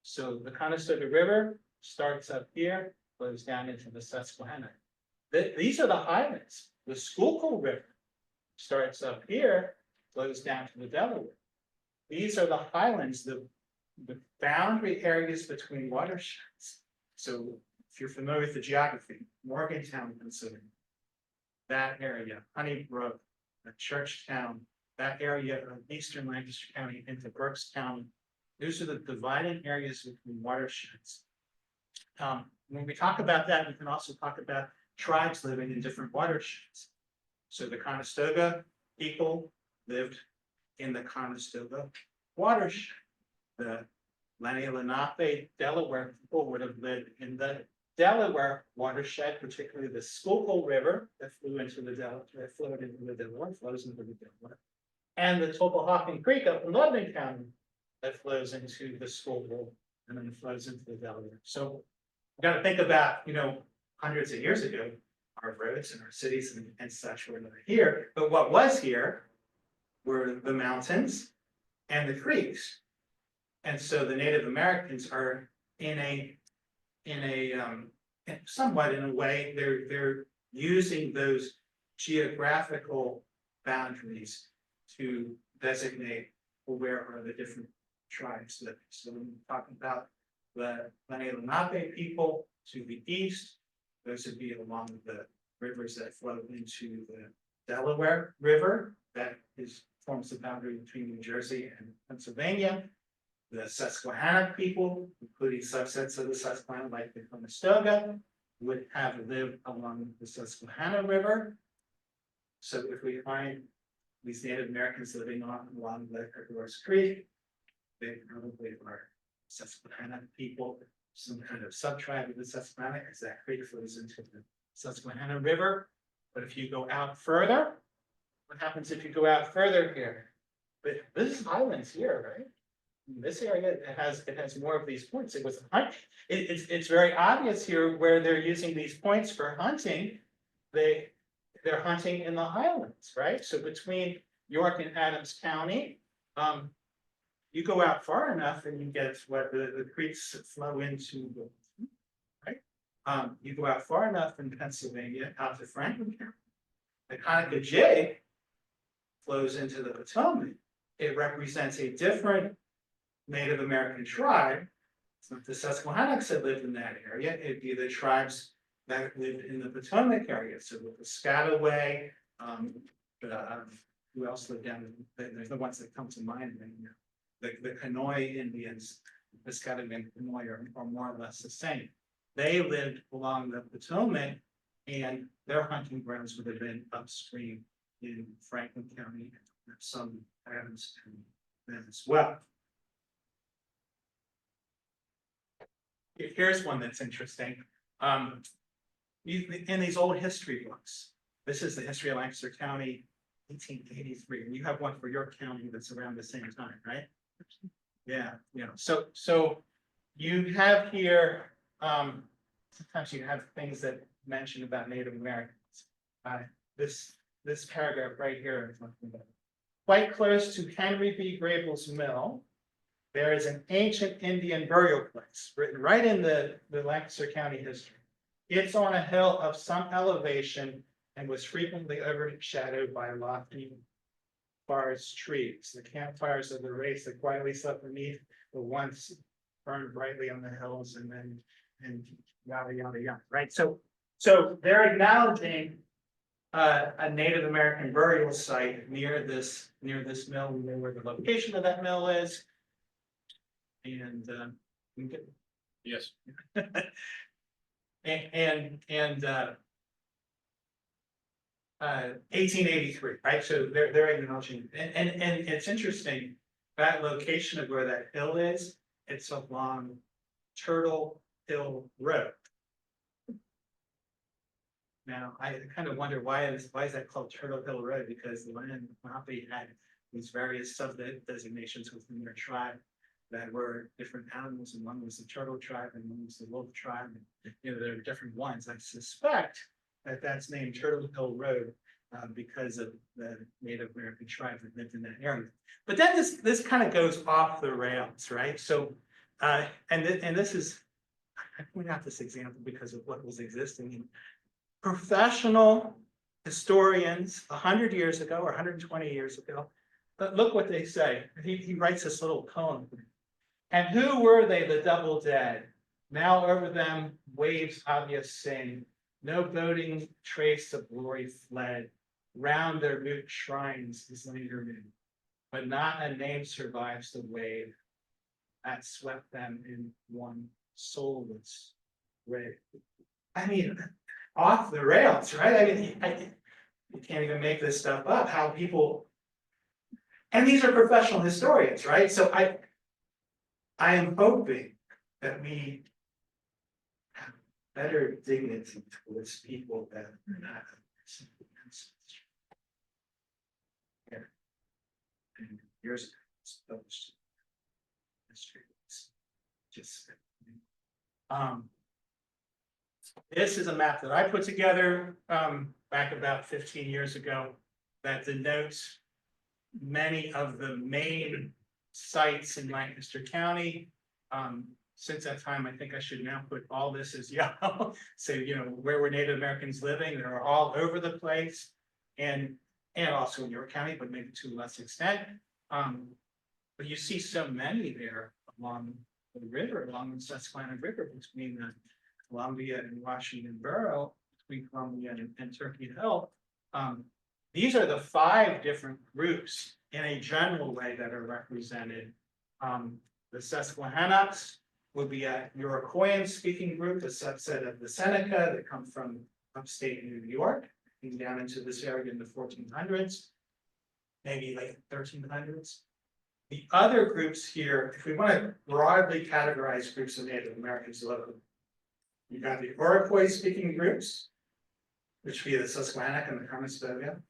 So the Conestoga River starts up here, flows down into the Susquehanna. These are the highlands. The Schuylkill River starts up here, flows down to the Delaware. These are the highlands, the boundary areas between watersheds. So if you're familiar with the geography, Morgantown, Pennsylvania, that area, Honeybrook, Churchtown, that area of eastern Lancaster County into Berks County. Those are the dividing areas between watersheds. When we talk about that, we can also talk about tribes living in different watersheds. So the Conestoga people lived in the Conestoga watershed. The Lenape Delaware people would have lived in the Delaware watershed, particularly the Schuylkill River that flowed into the Delaware, flows into the Delaware, and the Topahocken Creek up in Lebanon County that flows into the Schuylkill and then flows into the Delaware. So we've got to think about, hundreds of years ago, our roads and our cities and such were not here, but what was here were the mountains and the creeks. And so the Native Americans are somewhat in a way, they're using those geographical boundaries to designate where are the different tribes living. So when we talk about the Lenape people to the east, those would be along the rivers that flow into the Delaware River, that forms the boundary between New Jersey and Pennsylvania. The Susquehanna people, including subsets of the Susquehanna, like the Conestoga, would have lived along the Susquehanna River. So if we find these Native Americans living along the Horse Creek, they probably are Susquehanna people, some kind of subtribe of the Susquehanna, because that creek flows into the Susquehanna River. But if you go out further, what happens if you go out further here? But this is highlands here, right? This area it has more of these points. It was it's very obvious here where they're using these points for hunting. They're hunting in the highlands, right? So between York and Adams County, you go out far enough and you get what the creeks flow into, right? You go out far enough in Pennsylvania out to Franklin County. The Conecuh Jig flows into the Potomac. It represents a different Native American tribe. So if the Susquehannocks had lived in that area, it'd be the tribes that lived in the Potomac area. So with the Piscataway, who else lived down? There's the ones that come to mind. The Kanoi Indians, the Piscataway and Kanoi are more or less the same. They lived along the Potomac, and their hunting grounds would have been upstream in Franklin County, and some Adams County then as well. Here's one that's interesting. In these old history books, this is the history of Lancaster County, 1883. And you have one for your county that's around the same time, right? Yeah. So you have here, sometimes you have things that mention about Native Americans. This paragraph right here, quite close to Henry B. Grable's mill, there is an ancient Indian burial place written right in the Lancaster County history. It's on a hill of some elevation and was frequently overshadowed by lofty forest trees. The campfires of the race that quietly slept beneath were once burned brightly on the hills, and yada yada yada. Right. So they're acknowledging a Native American burial site near this mill. We know where the location of that mill is. And Yes. and 1883, right? So they're acknowledging, and it's interesting, that location of where that hill is, it's along Turtle Hill Road. Now, I kind of wonder why is that called Turtle Hill Road? Because the Lenape had these various sub designations within their tribe. that were different animals, and one was the turtle tribe and one was the wolf tribe, and, you know, there are different ones. I suspect that that's named Turtle Hill Road, because of the Native American tribe that lived in that area. But then this kind of goes off the rails, right? So, and this is, I point out this example because of what was existing in professional historians 100 years ago or 120 years ago. But look what they say. He writes this little poem. And who were they, the double dead? Now over them waves obvious sing. No boding trace of glory fled. Round their mute shrines is lingered, but not a name survives the wave that swept them in one soulless grave. I mean, off the rails, right? I mean, you can't even make this stuff up. How people, and these are professional historians, right? So I am hoping that we have better dignity towards people that are not. And years ago, it's published. Just. This is a map that I put together back about 15 years ago that denotes many of the main sites in Lancaster County. Since that time, I think I should now put all this as yellow. So, you know, where were Native Americans living? They're all over the place, and also in York County, but maybe to a less extent. But you see so many there along the river, along the Susquehanna River, between the Columbia and Washington Borough, between Columbia and Turkey Hill. These are the 5 different groups in a general way that are represented. The Susquehannocks would be a Iroquoian speaking group, a subset of the Seneca that come from upstate New York, came down into this area in the 1400s, maybe late 1300s. The other groups here, if we want to broadly categorize groups of Native Americans locally, you got the Iroquois speaking groups, which would be the Susquehannock and the Conestoga.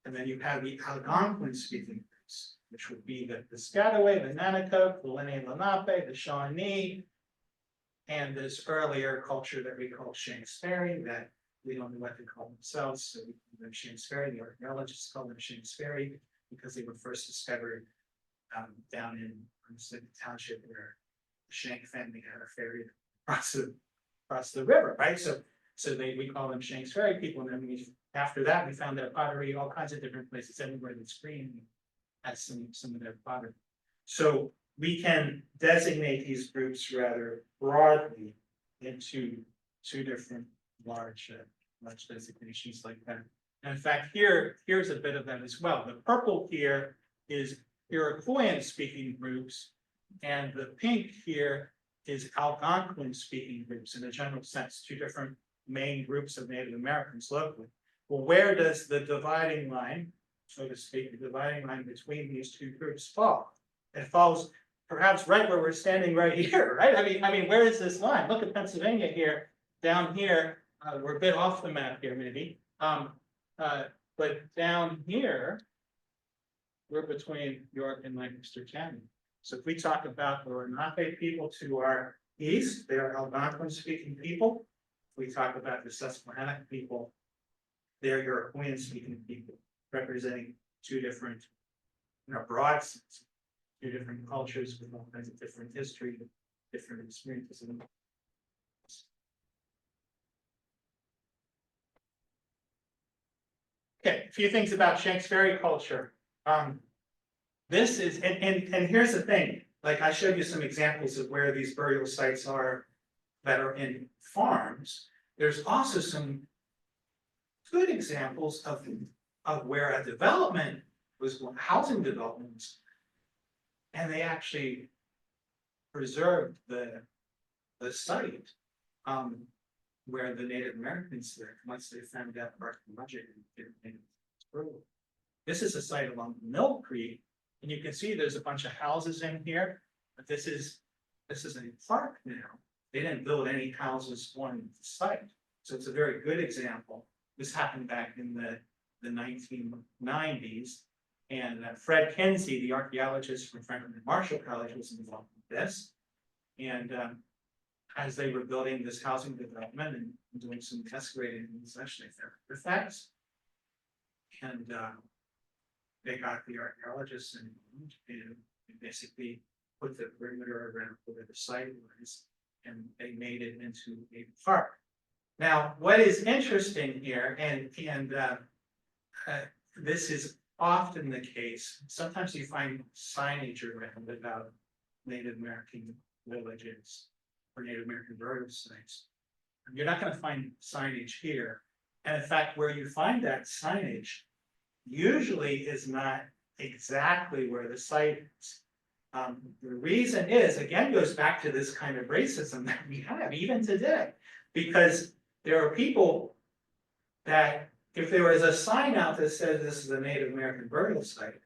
And then you have the Algonquin speaking groups, which would be the Piscataway, the Nanticoke, the Lenape, the Shawnee, and this earlier culture that we call Shanks Ferry, that we don't know what they call themselves, so we call them Shanks Ferry. The archaeologists call them Shanks Ferry because they were first discovered down in Homestead Township, where the Shank family had a ferry across the river, right? So we call them Shanks Ferry people, and then after that we found their pottery all kinds of different places everywhere that's green has some of their pottery. So we can designate these groups rather broadly into 2 different large designations like that. And in fact, here's a bit of that as well. The purple here is Iroquoian speaking groups, and the pink here is Algonquin speaking groups in a general sense, 2 different main groups of Native Americans locally. Well, where does the dividing line, so to speak, the dividing line between these 2 groups fall? It falls perhaps right where we're standing right here, right? I mean, where is this line? Look at Pennsylvania here, down here. We're a bit off the map here, maybe. But down here, we're between York and Lancaster County. So if we talk about the Lenape people to our east, they are Algonquin speaking people. If we talk about the Susquehannock people, they're Iroquoian speaking people, representing 2 different, broad sense, 2 different cultures with all kinds of different history, different experiences. Okay, a few things about Shanks Ferry culture. This is, and here's the thing, like I showed you some examples of where these burial sites are that are in farms. There's also some good examples of where a development was, housing developments, and they actually preserved the site where the Native Americans lived once they found out archaeological. This is a site along Mill Creek, and you can see there's a bunch of houses in here, but this is a park now. They didn't build any houses on the site, so it's a very good example. This happened back in the 1990s, And Fred Kinsey, the archaeologist from Franklin and Marshall College, was involved with this. And as they were building this housing development and doing some excavating and such, they found artifacts. And they got the archaeologists and basically put the perimeter around where the site was, and they made it into a park. Now, what is interesting here, and this is often the case, sometimes you find signage around about Native American villages or Native American burial sites. You're not going to find signage here. And in fact, where you find that signage usually is not exactly where the site is. The reason is, again, goes back to this kind of racism that we have even today, because there are people that if there was a sign out that said this is a Native American burial site,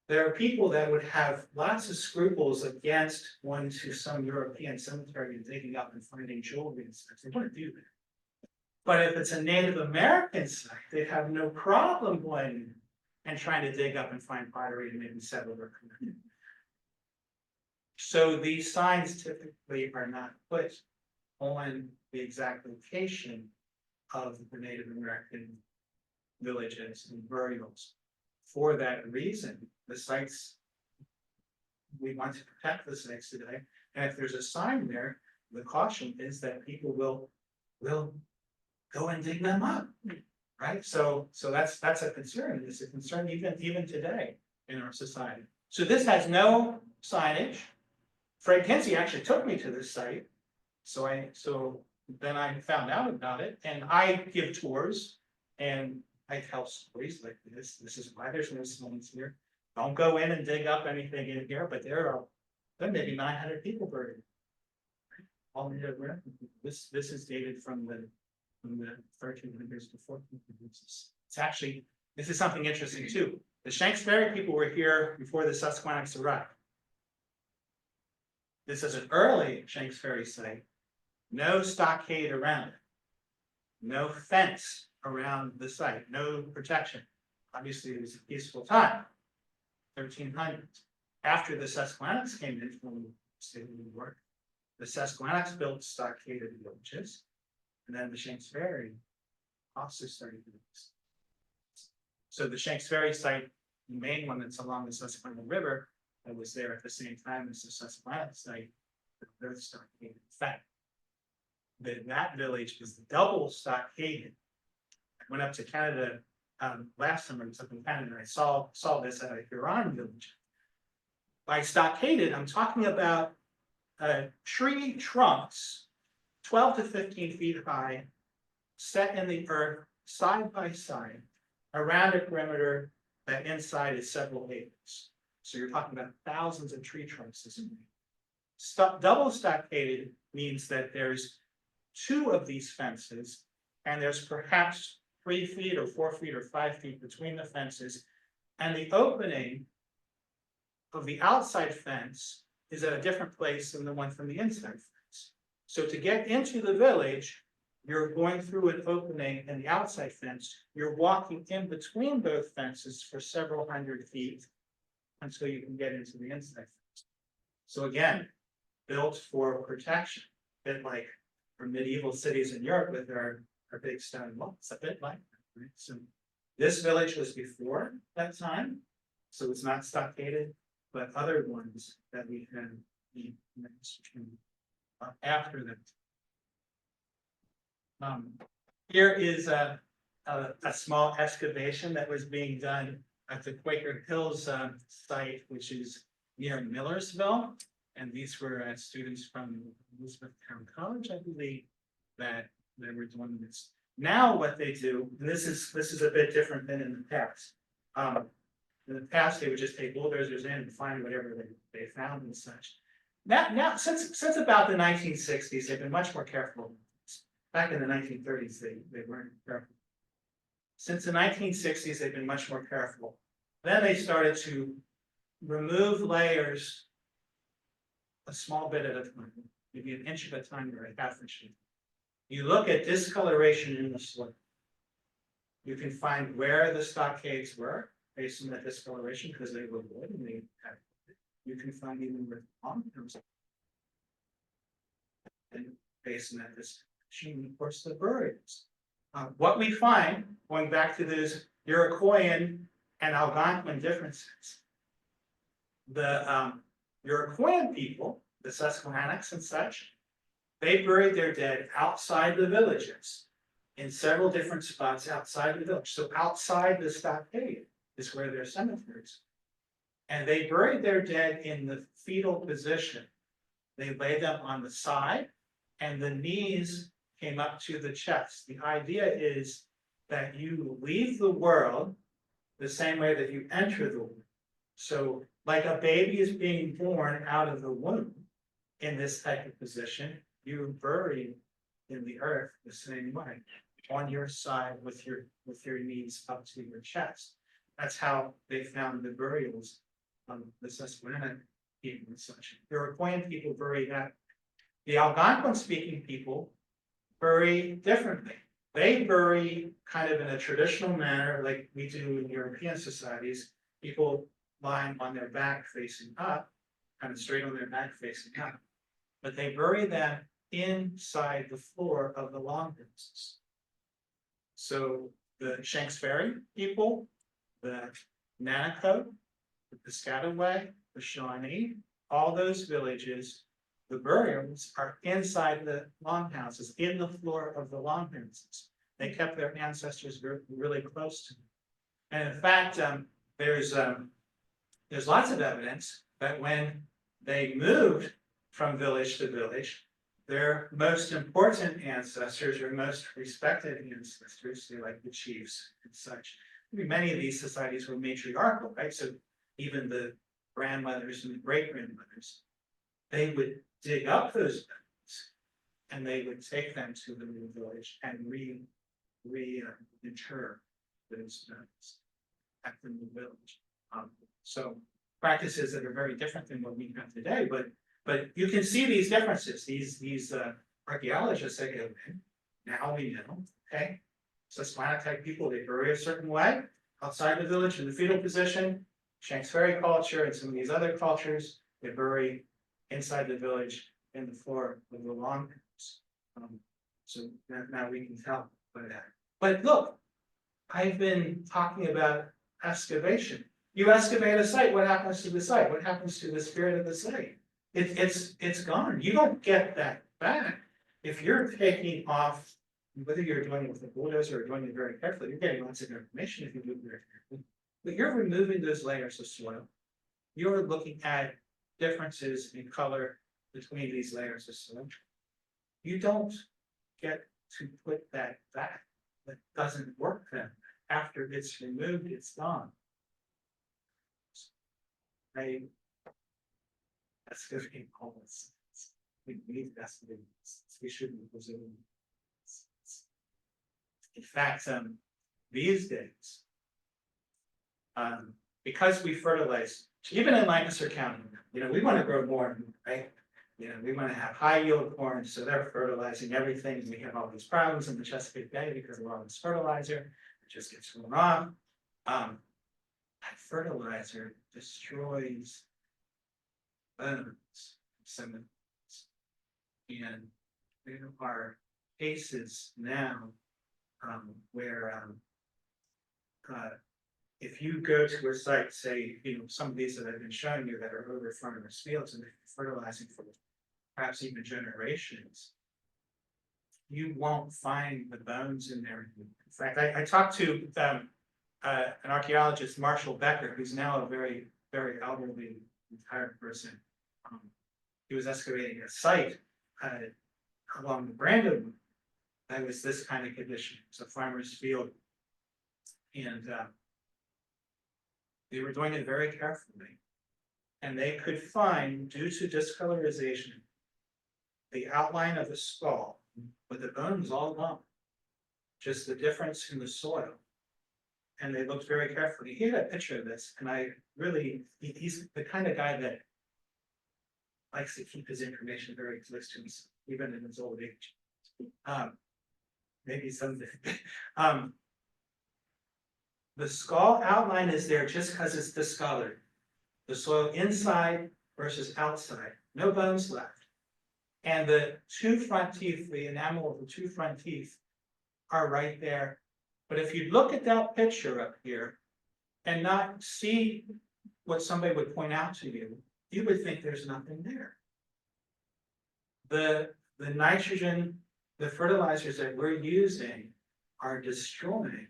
there are people that would have lots of scruples against going to some European cemetery and digging up and finding jewelry and stuff. They wouldn't do that. But if it's a Native American site, they have no problem going and trying to dig up and find pottery and maybe settle their community. So these signs typically are not put on the exact location of the Native American villages and burials. For that reason, the sites, we want to protect the sites today. And if there's a sign there, the caution is that people will go and dig them up, right? So that's a concern. It's a concern even today in our society. So this has no signage. Fred Kinsey actually took me to this site. So then I found out about it, and I give tours and I tell stories like this. This is why there's no signs here. Don't go in and dig up anything in here, but there may be 900 people buried. All Native American people. This is dated from the 1300s to 1400s. It's actually, this is something interesting too. The Shanks Ferry people were here before the Susquehannocks arrived. This is an early Shanks Ferry site. No stockade around it. No fence around the site. No protection. Obviously, it was a peaceful time. 1300s. After the Susquehannocks came in from the state of New York, the Susquehannocks built stockaded villages, and then the Shanks Ferry also started doing this. So the Shanks Ferry site, the main one that's along the Susquehanna River, that was there at the same time as the Susquehanna site, the third stockade. In fact, that village is double stockaded. I went up to Canada last summer, I was up in Canada, and I saw this at a Huron village. By stockaded, I'm talking about tree trunks, 12 to 15 feet high, set in the earth, side by side, around a perimeter that inside is several acres. So you're talking about thousands of tree trunks. Double stockaded means that there's 2 of these fences, and there's perhaps 3 feet or 4 feet or 5 feet between the fences, and the opening of the outside fence is at a different place than the one from the inside fence. So to get into the village, you're going through an opening in the outside fence. You're walking in between both fences for several hundred feet until you can get into the inside fence. So again, built for protection, a bit like for medieval cities in Europe with our big stone walls, a bit like that, right? So this village was before that time, so it's not stockaded, but other ones that we had after that. Here is a small excavation that was being done at the Quaker Hills site, which is near Millersville. And these were students from Elizabethtown College, I believe, that they were doing this. Now what they do, and this is a bit different than in the past. In the past, they would just take bulldozers in and find whatever they found and such. Now since about the 1960s, they've been much more careful. Back in the 1930s, they weren't careful. Since the 1960s, they've been much more careful. Then they started to remove layers a small bit at a time, maybe an inch at a time or a half inch. You look at discoloration in the soil. You can find where the stockades were, based on that discoloration, because they were wood and they had, you can find even with terms. And based on that discoloration, of course, the burials. What we find, going back to those Iroquoian and Algonquin differences. The Iroquoian people, the Susquehannocks and such, they buried their dead outside the villages in several different spots outside the village. So outside the stockade is where their cemeteries. And they buried their dead in the fetal position. They laid them on the side and the knees came up to the chest. The idea is that you leave the world the same way that you enter the womb. So like a baby is being born out of the womb in this type of position, you're buried in the earth the same way, on your side with your knees up to your chest. That's how they found the burials of the Susquehanna people and such. The Iroquoian people bury that. The Algonquin speaking people bury differently. They bury kind of in a traditional manner, like we do in European societies, people lying on their back facing up, kind of straight on their back facing up. But they bury them inside the floor of the longhouses. So the Shanks Ferry people, the Nanaco, the Piscataway, the Shawnee, all those villages, the burials are inside the longhouses, in the floor of the longhouses. They kept their ancestors really close to them. And in fact, there's lots of evidence that when they moved from village to village, their most important ancestors or most respected ancestors, say like the chiefs and such. I mean, many of these societies were matriarchal, right? So even the grandmothers and the great grandmothers, they would dig up those bones and they would take them to the new village and inter those bones at the new village. So practices that are very different than what we have today, but you can see these differences. These archaeologists that go in, now we know, okay, Susquehanna type people, they bury a certain way outside the village in the fetal position. Shanks Ferry culture and some of these other cultures, they bury inside the village in the floor of the longhouses. So now we can tell by that. But look, I've been talking about excavation. You excavate a site, what happens to the site? What happens to the spirit of the site? It's gone. You don't get that back. If you're taking off, whether you're doing it with a bulldozer or doing it very carefully, you're getting lots of information if you do it very carefully. But you're removing those layers of soil. You're looking at differences in color between these layers of soil. You don't get to put that back. That doesn't work then. After it's removed, it's gone. Excavating all this. We need excavating. We shouldn't presume. In fact, these days, because we fertilize, even in Lancaster County, we want to grow more, right? We want to have high yield corn, so they're fertilizing everything. We have all these problems in the Chesapeake Bay because of all this fertilizer. It just gets thrown off. That fertilizer destroys bones, sediments, and there are cases now where if you go to a site, say, some of these that I've been showing you that are over farmers' fields and they're fertilizing for perhaps even generations, you won't find the bones in there. In fact, I talked to an archaeologist, Marshall Becker, who's now a very, very elderly retired person. He was excavating a site along the Brandon that was this kind of condition. It's a farmer's field. And they were doing it very carefully. And they could find, due to discolorization, the outline of the skull, but the bone was all gone. Just the difference in the soil. And they looked very carefully. He had a picture of this, and he's the kind of guy that likes to keep his information very close to himself, even in his old age. Maybe someday. The skull outline is there just because it's discolored. The soil inside versus outside, no bones left. And the two front teeth, the enamel of the two front teeth are right there. But if you look at that picture up here and not see what somebody would point out to you, you would think there's nothing there. The nitrogen, the fertilizers that we're using are destroying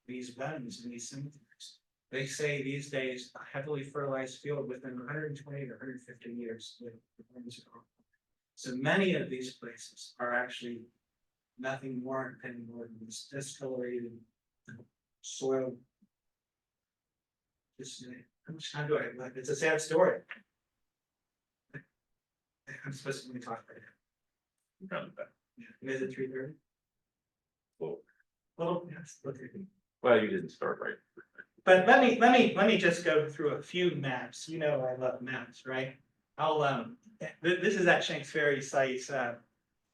these bones and these cemeteries. They say these days, a heavily fertilized field within 120 to 150 years. So many of these places are actually nothing more than this discolorated soil. Just, how much time do I have left? It's a sad story. I'm supposed to be talking right now. Yeah, is it 3:30? Well, yes, okay. Well, you didn't start right. But let me just go through a few maps. You know, I love maps, right? I'll, this is that Shanks Ferry site, that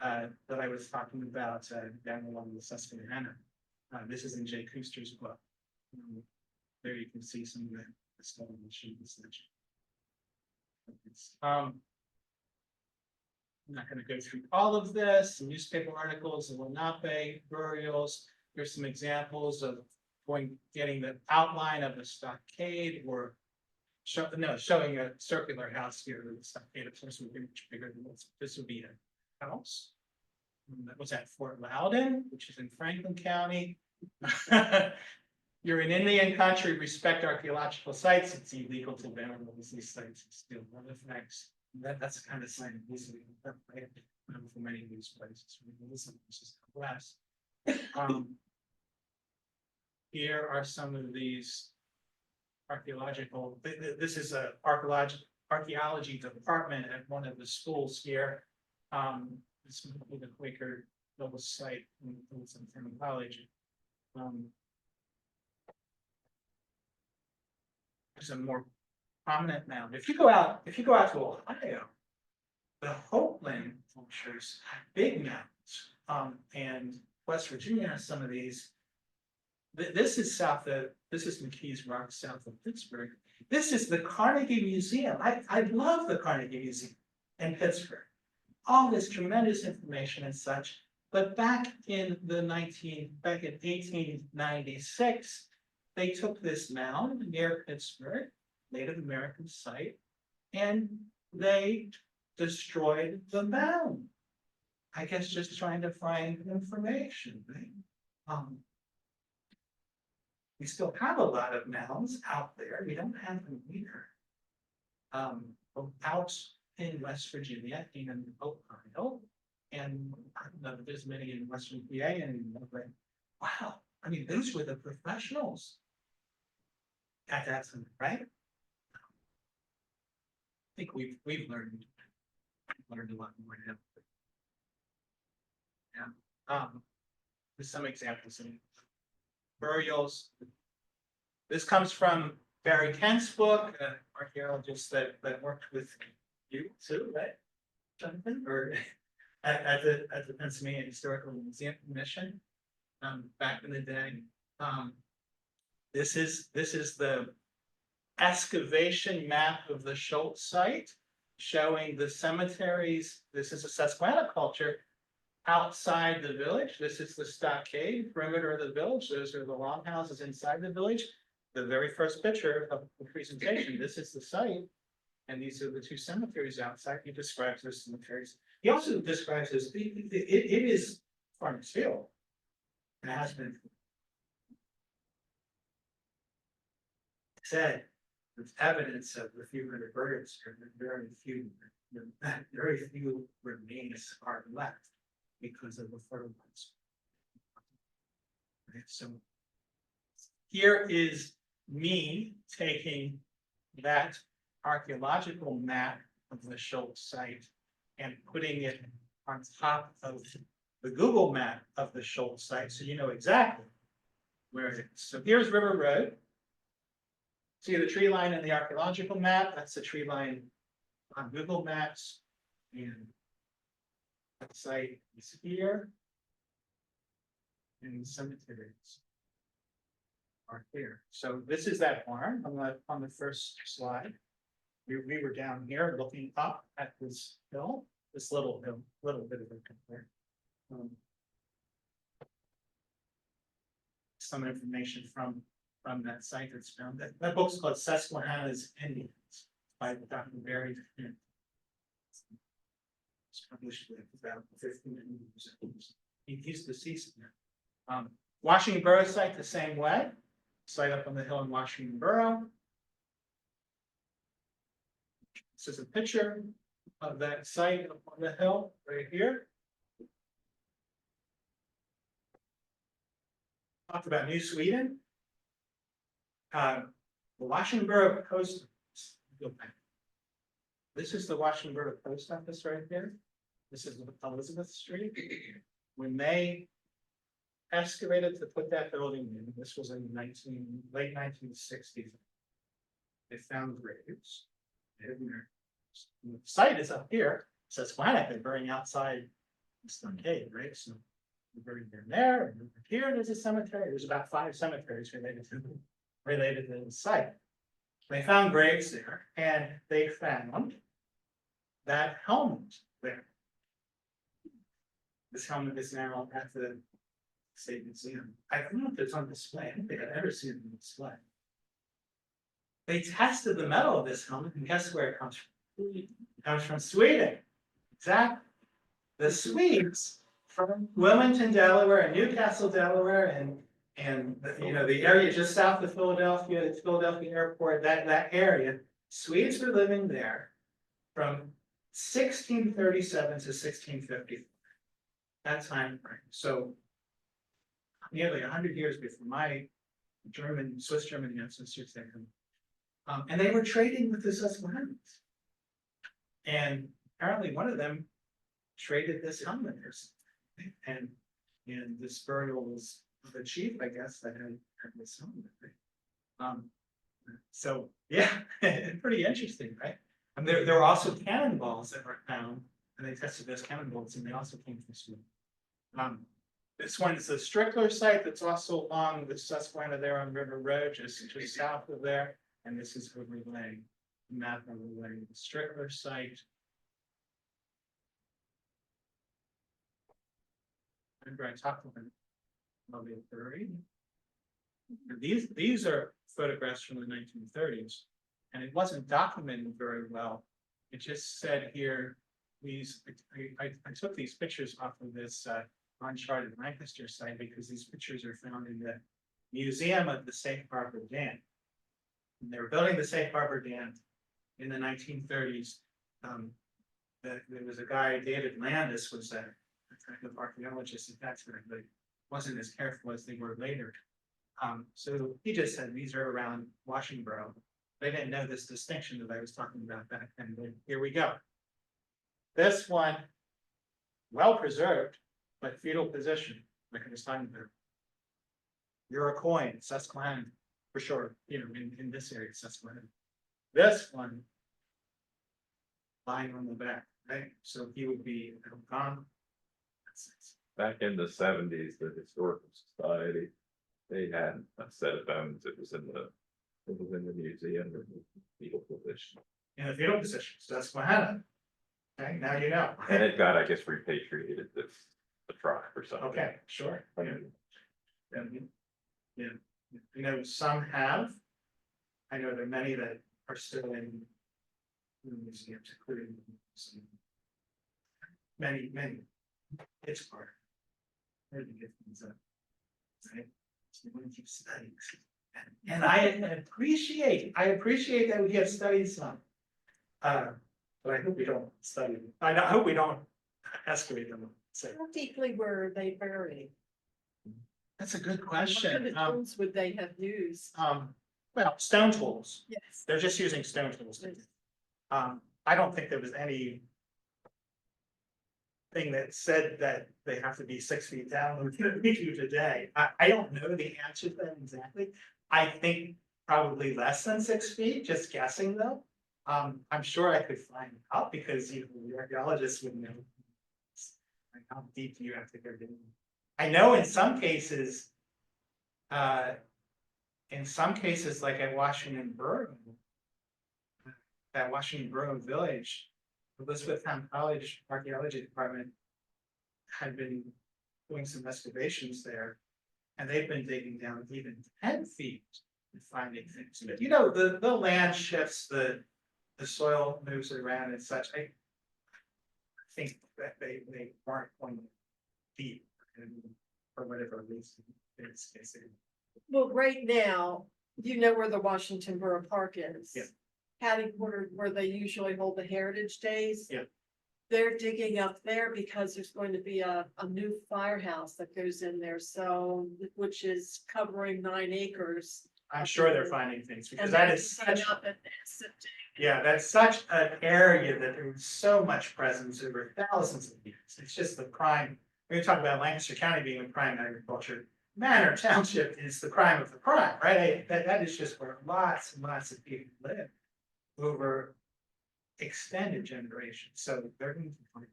I was talking about, down along the Susquehanna. This is in Jay Kuster's book. There you can see some of the stuff in the sheet. I'm not gonna go through all of this, newspaper articles, the Lenape burials. Here's some examples of getting the outline of the stockade or showing a circular house here. The stockade, of course, would be much bigger than this. This would be a house. And that was at Fort Loudon, which is in Franklin County. You're in Indian country, respect archaeological sites. It's illegal to vandalize these sites and steal artifacts. That's the kind of sign easily for many of these places. This is west. Here are some of these archaeological. This is a archaeology department at one of the schools here. This is the Quaker Village site in college. There's a more prominent mound. If you go out to Ohio, the Hopeland cultures have big mounds. And West Virginia has some of these. This is this is McKees Rock, south of Pittsburgh. This is the Carnegie Museum. I love the Carnegie Museum in Pittsburgh. All this tremendous information and such. But back in 1896, they took this mound near Pittsburgh, Native American site, and they destroyed the mound. I guess just trying to find information, right? We still have a lot of mounds out there. We don't have them here. Out in West Virginia, in Ohio, and I don't know if there's many in Western PA anymore, but wow, I mean, those were the professionals at that time, right? I think we've learned a lot more now. Yeah. There's some examples in burials. This comes from Barry Kent's book, an archaeologist that worked with you too, right, Jonathan? Or at the Pennsylvania Historical Museum Commission, back in the day. This is the excavation map of the Schultz site, showing the cemeteries. This is a Susquehanna culture outside the village. This is the stockade perimeter of the village. Those are the longhouses inside the village. The very first picture of the presentation. This is the site, and these are the two cemeteries outside. He describes those cemeteries. He also describes this. It is Farmers Field. It has been said. There's evidence of a few hundred burials here, but very few remains are left because of the fertilizer. Okay, so here is me taking that archaeological map of the Schultz site and putting it on top of the Google map of the Schultz site, so you know exactly where it is. So here's River Road. See the tree line in the archaeological map? That's the tree line on Google Maps. And that site is here. And the cemeteries are here. So this is that barn on the first slide. We were down here looking up at this hill, this little hill, little bit of a compare. Some information from that site that's found. That book's called Susquehanna's Indians by Dr. Barry. It's published about 15 years ago. He's deceased now. Washington Borough site the same way. Site up on the hill in Washington Borough. This is a picture of that site up on the hill right here. Talked about New Sweden. The Washington Borough Post Office. This is the Washington Borough Post Office right here. This is Elizabeth Street. When they excavated to put that building in, this was in late 1960s. They found graves. The site is up here. It says planet, they're burning outside the stockade, right? So we're buried there, and over here there's a cemetery. There's about 5 cemeteries related to the site. They found graves there, and they found that helmet there. This helmet is now at the State Museum. I don't know if it's on display. I don't think I've ever seen it on display. They tested the metal of this helmet, and guess where it comes from? It comes from Sweden. Exactly. The Swedes from Wilmington, Delaware, and Newcastle, Delaware, and the area just south of Philadelphia, the Philadelphia airport, that area, Swedes were living there from 1637 to 1650. That time frame. So nearly 100 years before my Swiss German ancestors there. And they were trading with the Susquehannans. And apparently one of them traded this helmet or something. And this burial was the chief, I guess, that had this helmet. So yeah, pretty interesting, right? And there were also cannonballs that were found, and they tested those cannonballs, and they also came from Sweden. This one is a Strickler site that's also along the Susquehanna there on River Road, just south of there. And this is overlaying the map overlaying the Strickler site. Remember I talked about it earlier. These are photographs from the 1930s, and it wasn't documented very well. It just said here, I took these pictures off of this uncharted Lancaster site because these pictures are found in the Museum of the Safe Harbor Dam. And they were building the Safe Harbor Dam in the 1930s. There was a guy, David Landis, was a kind of archaeologist at that time, but wasn't as careful as they were later. So he just said these are around Washington Borough. They didn't know this distinction that I was talking about back then. But here we go. This one, well preserved, but fetal position, like I was talking about. Iroquois, Susquehanna, for sure, in this area, Susquehanna. This one, lying on the back, right? So he would be gone. Back in the 70s, the Historical Society, they had a set of bones that was in the museum in the fetal position. In the fetal position, so that's what happened. Okay, now you know. And it got, I guess, repatriated to the tribe or something. Okay, sure. Yeah. Some have. I know there are many that are still in the museums, including many. It's hard. Hard to get things up. Right? So you want to keep studying. And I appreciate that we have studied some. But I hope we don't study them. I hope we don't excavate them. So How deeply were they buried? that's a good What question. kind of tools would they have used? Well, stone tools. Yes. They're just using stone tools. I don't think there was any thing that said that they have to be 6 feet down or we do today. I don't know the answer to that exactly. I think probably less than 6 feet, just guessing though. I'm sure I could find out because the archaeologists would know. Like how deep do you have to go down? I know in some cases, in some cases, like at Washington Borough, that Washington Borough Village, Elizabethtown College Archaeology Department had been doing some excavations there, and they've been digging down even 10 feet and finding things. But you know, the land shifts, the soil moves around and such. I think that they weren't going deep and for whatever reason. It's Well, right now, you know where the Washington Borough Park is. Yeah. Catty Corner, where they usually hold the Heritage Days. Yeah. They're digging up there because there's going to be a new firehouse that goes in there, so, which is covering 9 acres. I'm sure they're finding things because And that they're is digging such, up and sifting. yeah, that's such an area that there was so much presence over thousands of years. It's just the prime. We talk about Lancaster County being a prime agriculture. Manor Township is the prime of the prime, right? That is just where lots and lots of people live over extended generations. So they're going to find.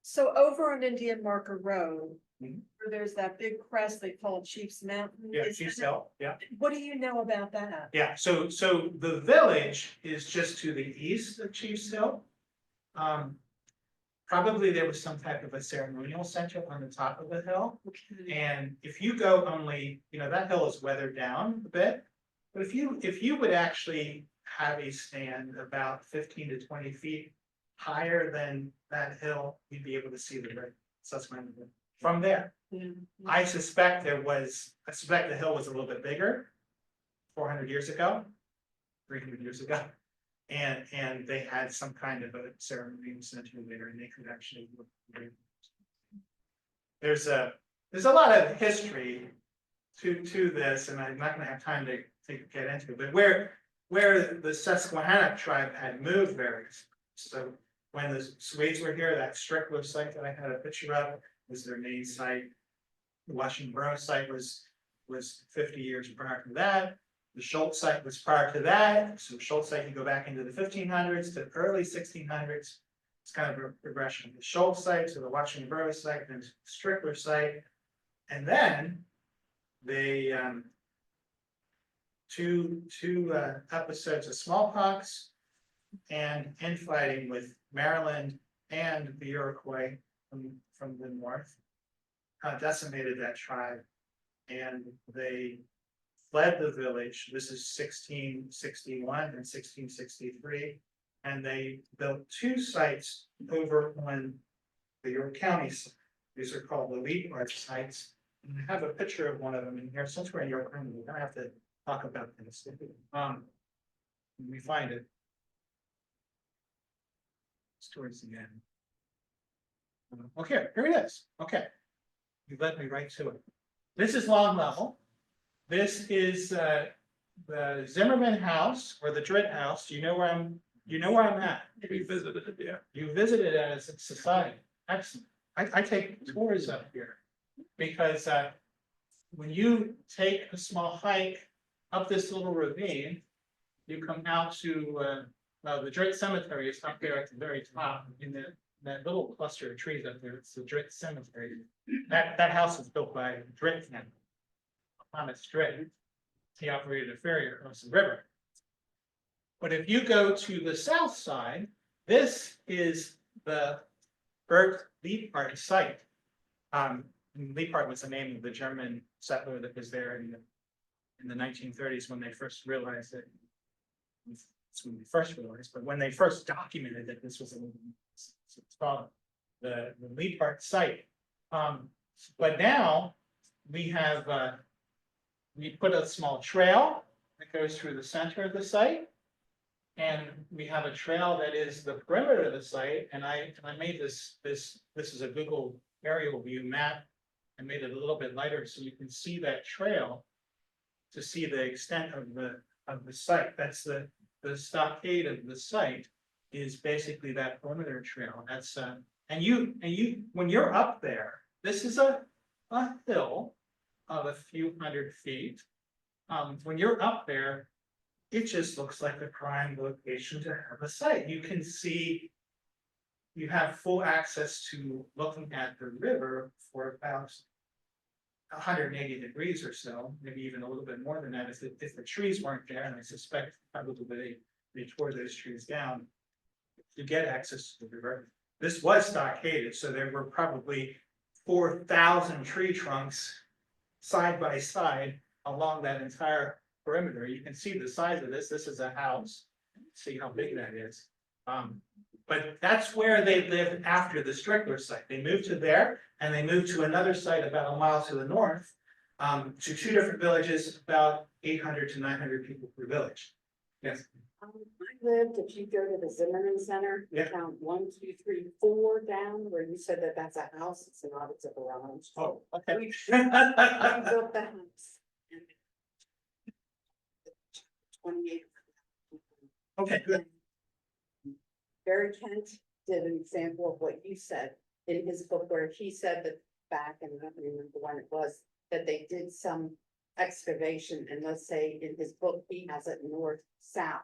So over on Indian Marker Road, Mhm. where there's that big crest they call Chiefs Mountain. Yeah, is Chiefs that- Hill, yeah. What do you know about that? Yeah, so the village is just to the east of Chiefs Hill. Probably there was some type of a ceremonial center on the top of the hill. And if you go only, you know, that hill is weathered down a bit. But if you would actually have a stand about 15 to 20 feet higher than that hill, you'd be able to see the river. Susquehanna from there. Yeah. I suspect the hill was a little bit bigger 400 years ago, 300 years ago. And they had some kind of a ceremony center there and they could actually look. There's a lot of history to this, and I'm not gonna have time to get into it, but where the Susquehanna tribe had moved varies. So when the Swedes were here, that Strickler site that I had a picture of was their main site. The Washington Borough site was 50 years prior to that. The Schultz site was prior to that. So Schultz site, you go back into the 1500s to early 1600s. It's kind of a progression. The Schultz site to the Washington Borough site, then Strickler site. And then they, two episodes of smallpox and infighting with Maryland and the Iroquois from the north decimated that tribe, and they fled the village. This is 1661 and 1663, and they built 2 sites over on the York County side. These are called the Wheat March sites. And I have a picture of one of them in here. Since we're in York County, we're gonna have to talk about this. When we find it. It's towards the end. Okay, here it is. Okay. You led me right to it. This is Long Level. This is the Zimmerman House or the Dritt House. You know where I'm at. We visited it, yeah. You visited it as a society. Excellent. I take tours up here because when you take a small hike up this little ravine, you come out to the Dritt Cemetery is up there at the very top in that little cluster of trees up there. It's the Dritt Cemetery. That house was built by Dritt family. Thomas Dritt. He operated a ferry across the river. But if you go to the south side, this is the Bert Liebhardt site. Liebhardt was the name of the German settler that was there in the 1930s when they first realized that. It's when they first realized, but when they first documented that this was it's called the Liebhardt site. But now we have we put a small trail that goes through the center of the site. And we have a trail that is the perimeter of the site, and I made this is a Google aerial view map. I made it a little bit lighter so you can see that trail to see the extent of the site. That's the stockade of the site is basically that perimeter trail. That's and you when you're up there, this is a hill of a few hundred feet. When you're up there, it just looks like a prime location to have a site. You can see, you have full access to looking at the river for about 180 degrees or so, maybe even a little bit more than that, if the trees weren't there, and I suspect probably they tore those trees down to get access to the river. This was stockaded, so there were probably 4,000 tree trunks side by side along that entire perimeter. You can see the size of this. This is a house. See how big that is. But that's where they lived after the Strickler site. They moved to there and they moved to another site about a mile to the north, to two different villages, about 800 to 900 people per village. Yes. I lived, if you go to the Zimmerman Center, Yeah. count 1, 2, 3, 4 down, where you said that that's a house, it's not, it's a garage. Oh, okay. We built the house. and 28. Okay, good. Barry Kent did an example of what you said in his book, where he said that back, and I don't remember when it was, that they did some excavation, and let's say in his book, he has it north, south.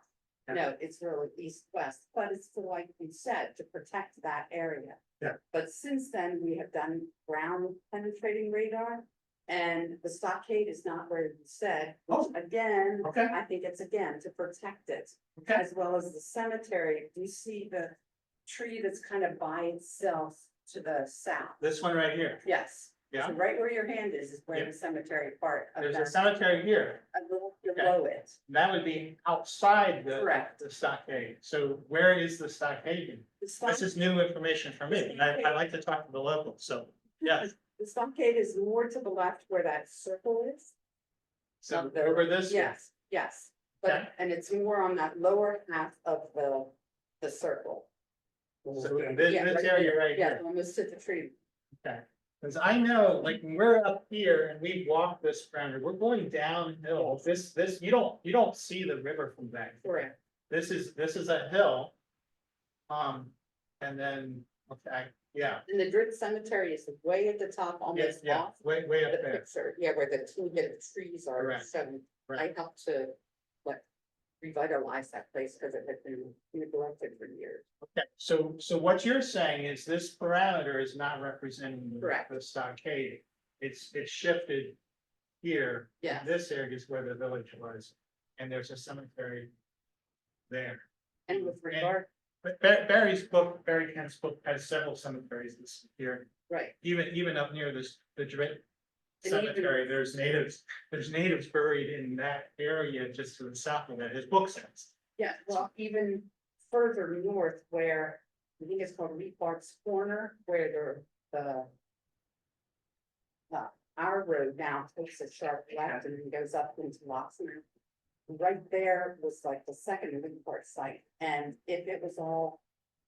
No, it's really east, west, but it's to, like you said, to protect that area. Yeah. But since then, we have done ground penetrating radar, and the stockade is not where you said, which Oh. again, Okay. I think it's again to protect it. Okay. As well as the cemetery. Do you see the tree that's kind of by itself to the south? This one right here. Yes. Yeah. So right where your hand is where Yeah. the cemetery part of There's a that, cemetery here. a little below it. That would be outside Correct. the stockade. So where is the stockade? The This stock- is new information for me, and I like to talk to the locals, so, yeah. The stockade is more to the left where that circle is. So Of the- over this. way. Yes, yes, but, Okay. and it's more on that lower half of the circle. So in this Yeah, right area there. right Yeah, here. almost to the tree. Okay. Because I know, like, when we're up here and we walk this ground, we're going downhill. This, you don't see the river from back. here. Correct. This is a hill. And then, okay, yeah, And the Drip Cemetery is way at the top, almost yeah, off. way up The there. picture, yeah, where the two little trees are, Correct. so I Right. helped to, like, revitalize that place because it had been neglected for years. Okay, so what you're saying is this parameter is not representing Correct. the stockade. It's shifted here. Yes. This area is where the village was, and there's a cemetery there. And with regard, But Barry Kent's book has several cemeteries this here, right, even up near the Drit And even- cemetery, there's natives buried in that area just to the south of that, his book says. yeah, well, even further north where, I think it's called Reed Park's Corner, where our road now takes a sharp left and then goes up into Loxner. Right there was like the second Reed Park site, and if it was all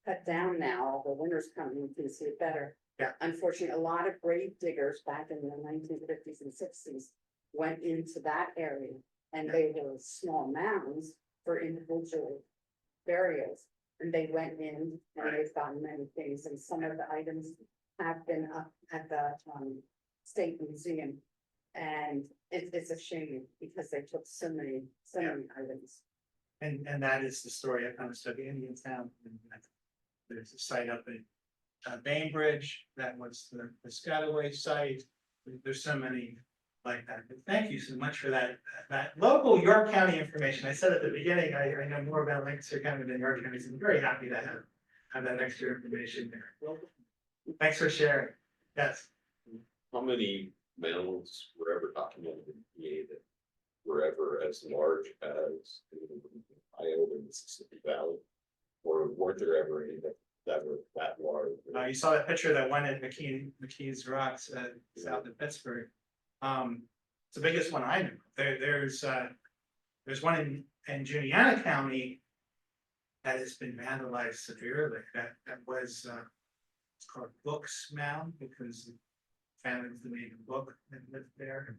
cut down now, the winter's coming, you can see it better. Yeah. Unfortunately, a lot of grave diggers back in the 1950s and 60s went into that area, and they were small mounds for individual burials. And they went in and they found many things, and some of the items have been up at the State Museum. And it's a shame because they took so many items. And that is the story of Conestoga Indian Town. And there's a site up at Bainbridge, that was the Piscataway site. There's so many like that. But thank you so much for that local York County information. I said at the beginning, I know more about Lancaster County than York County, so I'm very happy to have that extra information there. Thanks for sharing. Yes. How many mounds were ever documented in PA that were ever as large as in Iowa and Mississippi Valley? Or weren't there ever any that were that large? You saw that picture that went at McKee's Rocks south of Pittsburgh. It's the biggest one I know. There's one in Juniata County that has been vandalized severely. That was it's called Books Mound because the family was the name of the book that lived there.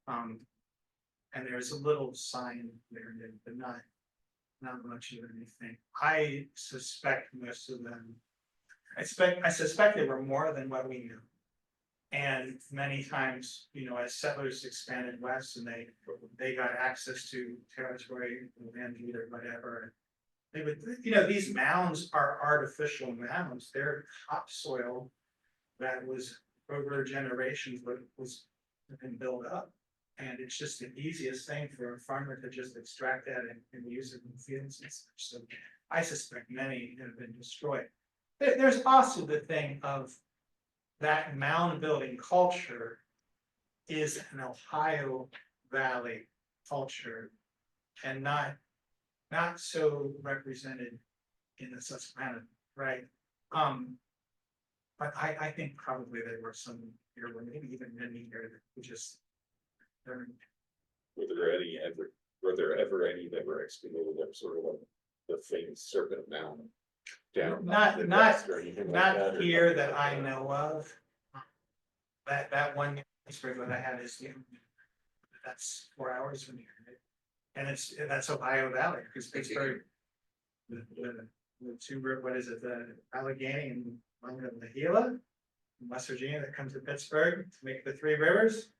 And there's a little sign there, but not much of anything. I suspect most of them. I suspect there were more than what we knew. And many times, as settlers expanded west and they got access to territory, land or whatever. They would, these mounds are artificial mounds. They're topsoil that was over generations, but was and build up. And it's just the easiest thing for a farmer to just extract that and use it in fields and such. So I suspect many have been destroyed. There's also the thing of that mound building culture is an Ohio Valley culture and not so represented in the Susquehanna, right? But I think probably there were some here, or maybe even many here that were just. Were there ever any that were excavated up sort of like the famous Serpent Mound? Down. Not that, or here something that like I know of. That one expert that I had is, that's 4 hours from here. And that's Ohio Valley, because Pittsburgh. The two, what is it, the Allegheny and one of the Gila in West Virginia that comes to Pittsburgh to make the three rivers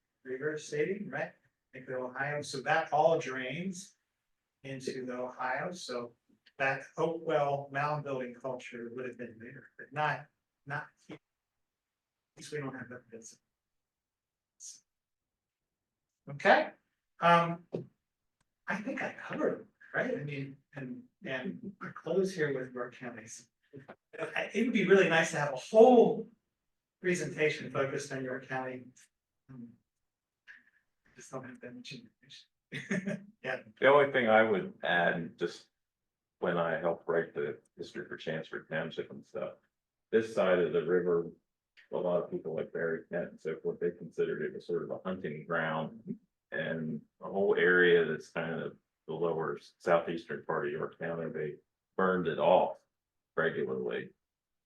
stadium, right? Make the Ohio, so that all drains into the Ohio, so that Hopewell mound building culture would have been there, but not here. At least we don't have that business. Okay, I think I covered, it, right? I mean, and I close here with York counties. It would be really nice to have a whole presentation focused on York County. Just don't have that much information. Yeah. The only thing I would add, just when I helped write the history for Chancery Township and stuff, this side of the river, a lot of people like Barry Kent and so forth, they considered it was sort of a hunting ground. And a whole area that's kind of the lower southeastern part of York County, they burned it off regularly.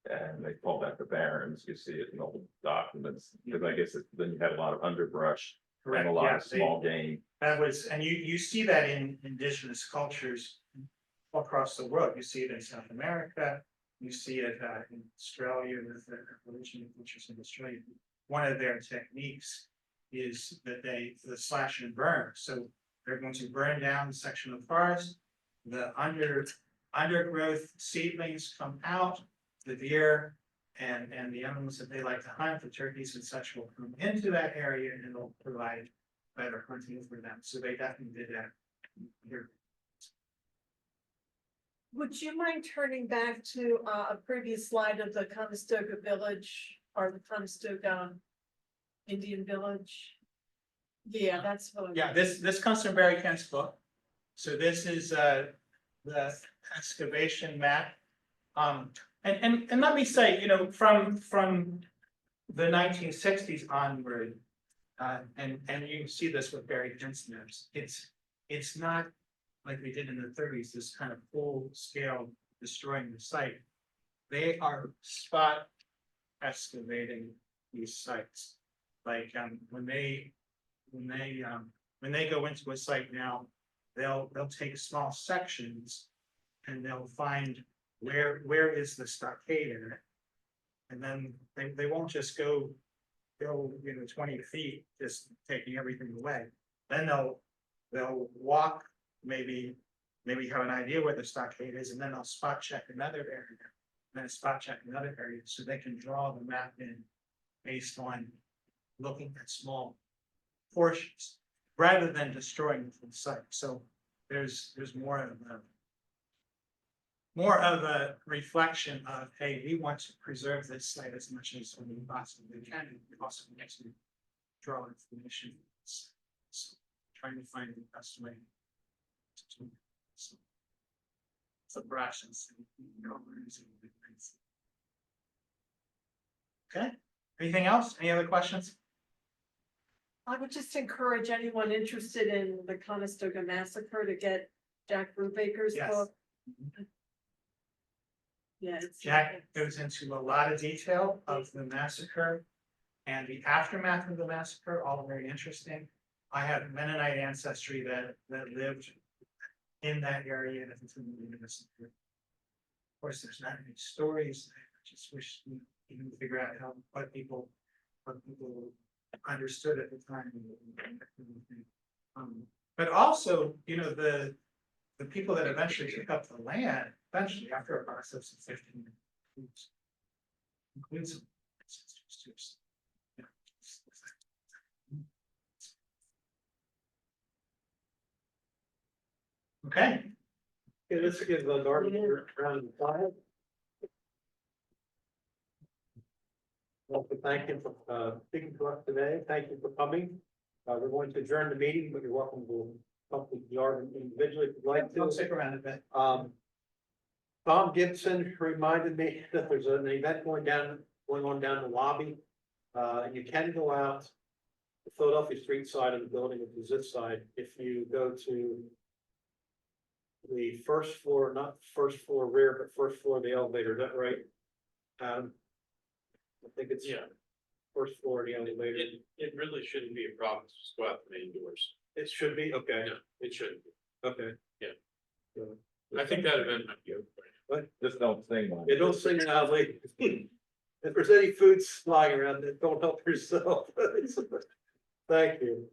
And they called that the Barrens. You see it in old documents, because I guess then you had a lot of underbrush and a lot of small game. That was, and you see that in indigenous cultures all across the world. You see it in South America, you see it in Australia with the Aboriginal cultures in Australia. One of their techniques is that the slash and burn. So they're going to burn down the section of forest, the undergrowth seedlings come out, the deer and the animals that they like to hunt, the turkeys and such will come into that area and it'll provide better hunting for them. So they definitely did that here. Would you mind turning back to a previous slide of the Conestoga Village or the Conestoga Indian Village? Yeah, that's what. Yeah, this comes from Barry Kent's book. So this is the excavation map. And let me say, from the 1960s onward, and you can see this with Barry Kent's maps, it's not like we did in the 30s, this kind of full scale destroying the site. They are spot excavating these sites. Like when they go into a site now, they'll take small sections and they'll find where is the stockade in it. And then they won't just go 20 feet, just taking everything away. Then they'll walk, maybe have an idea where the stockade is, and then they'll spot check another area, and then spot check another area, so they can draw the map in based on looking at small portions, rather than destroying the full site. So there's more of a reflection of, hey, we want to preserve this site as much as we possibly can. We also need to draw information. So trying to find the best way to do it. So it's a process. Okay, anything else? Any other questions? I would just encourage anyone interested in the Conestoga Massacre to get Jack Brubaker's Yes. book. Yeah, Jack goes into a lot of detail of the massacre and the aftermath of the massacre, all very interesting. I have Mennonite ancestry that lived in that area and of course, there's not any stories. I just wish we can figure out what people understood at the time. But also, the people that eventually took up the land, eventually after a process of 15 years, includes some ancestors too. Okay, Okay, let's give Darvin a round of applause. Well, thank you for speaking to us today. Thank you for coming. We're going to adjourn the meeting, but you're welcome to come to Darvin individually if you'd like I'll to. stick around a bit. Tom Gibson reminded me that there's an event going on down the lobby. And you can go out the Philadelphia street side of the building, which is this side, if you go to the first floor, not first floor rear, but first floor of the elevator, is that right? I think it's first floor of the elevator. It really shouldn't be a problem, just go out the main doors. It should be, okay, It shouldn't be. okay. Yeah. So, I think that event might be open. Just don't sing on You don't sing loudly. If there's any food flying around, don't help yourself. Thank you.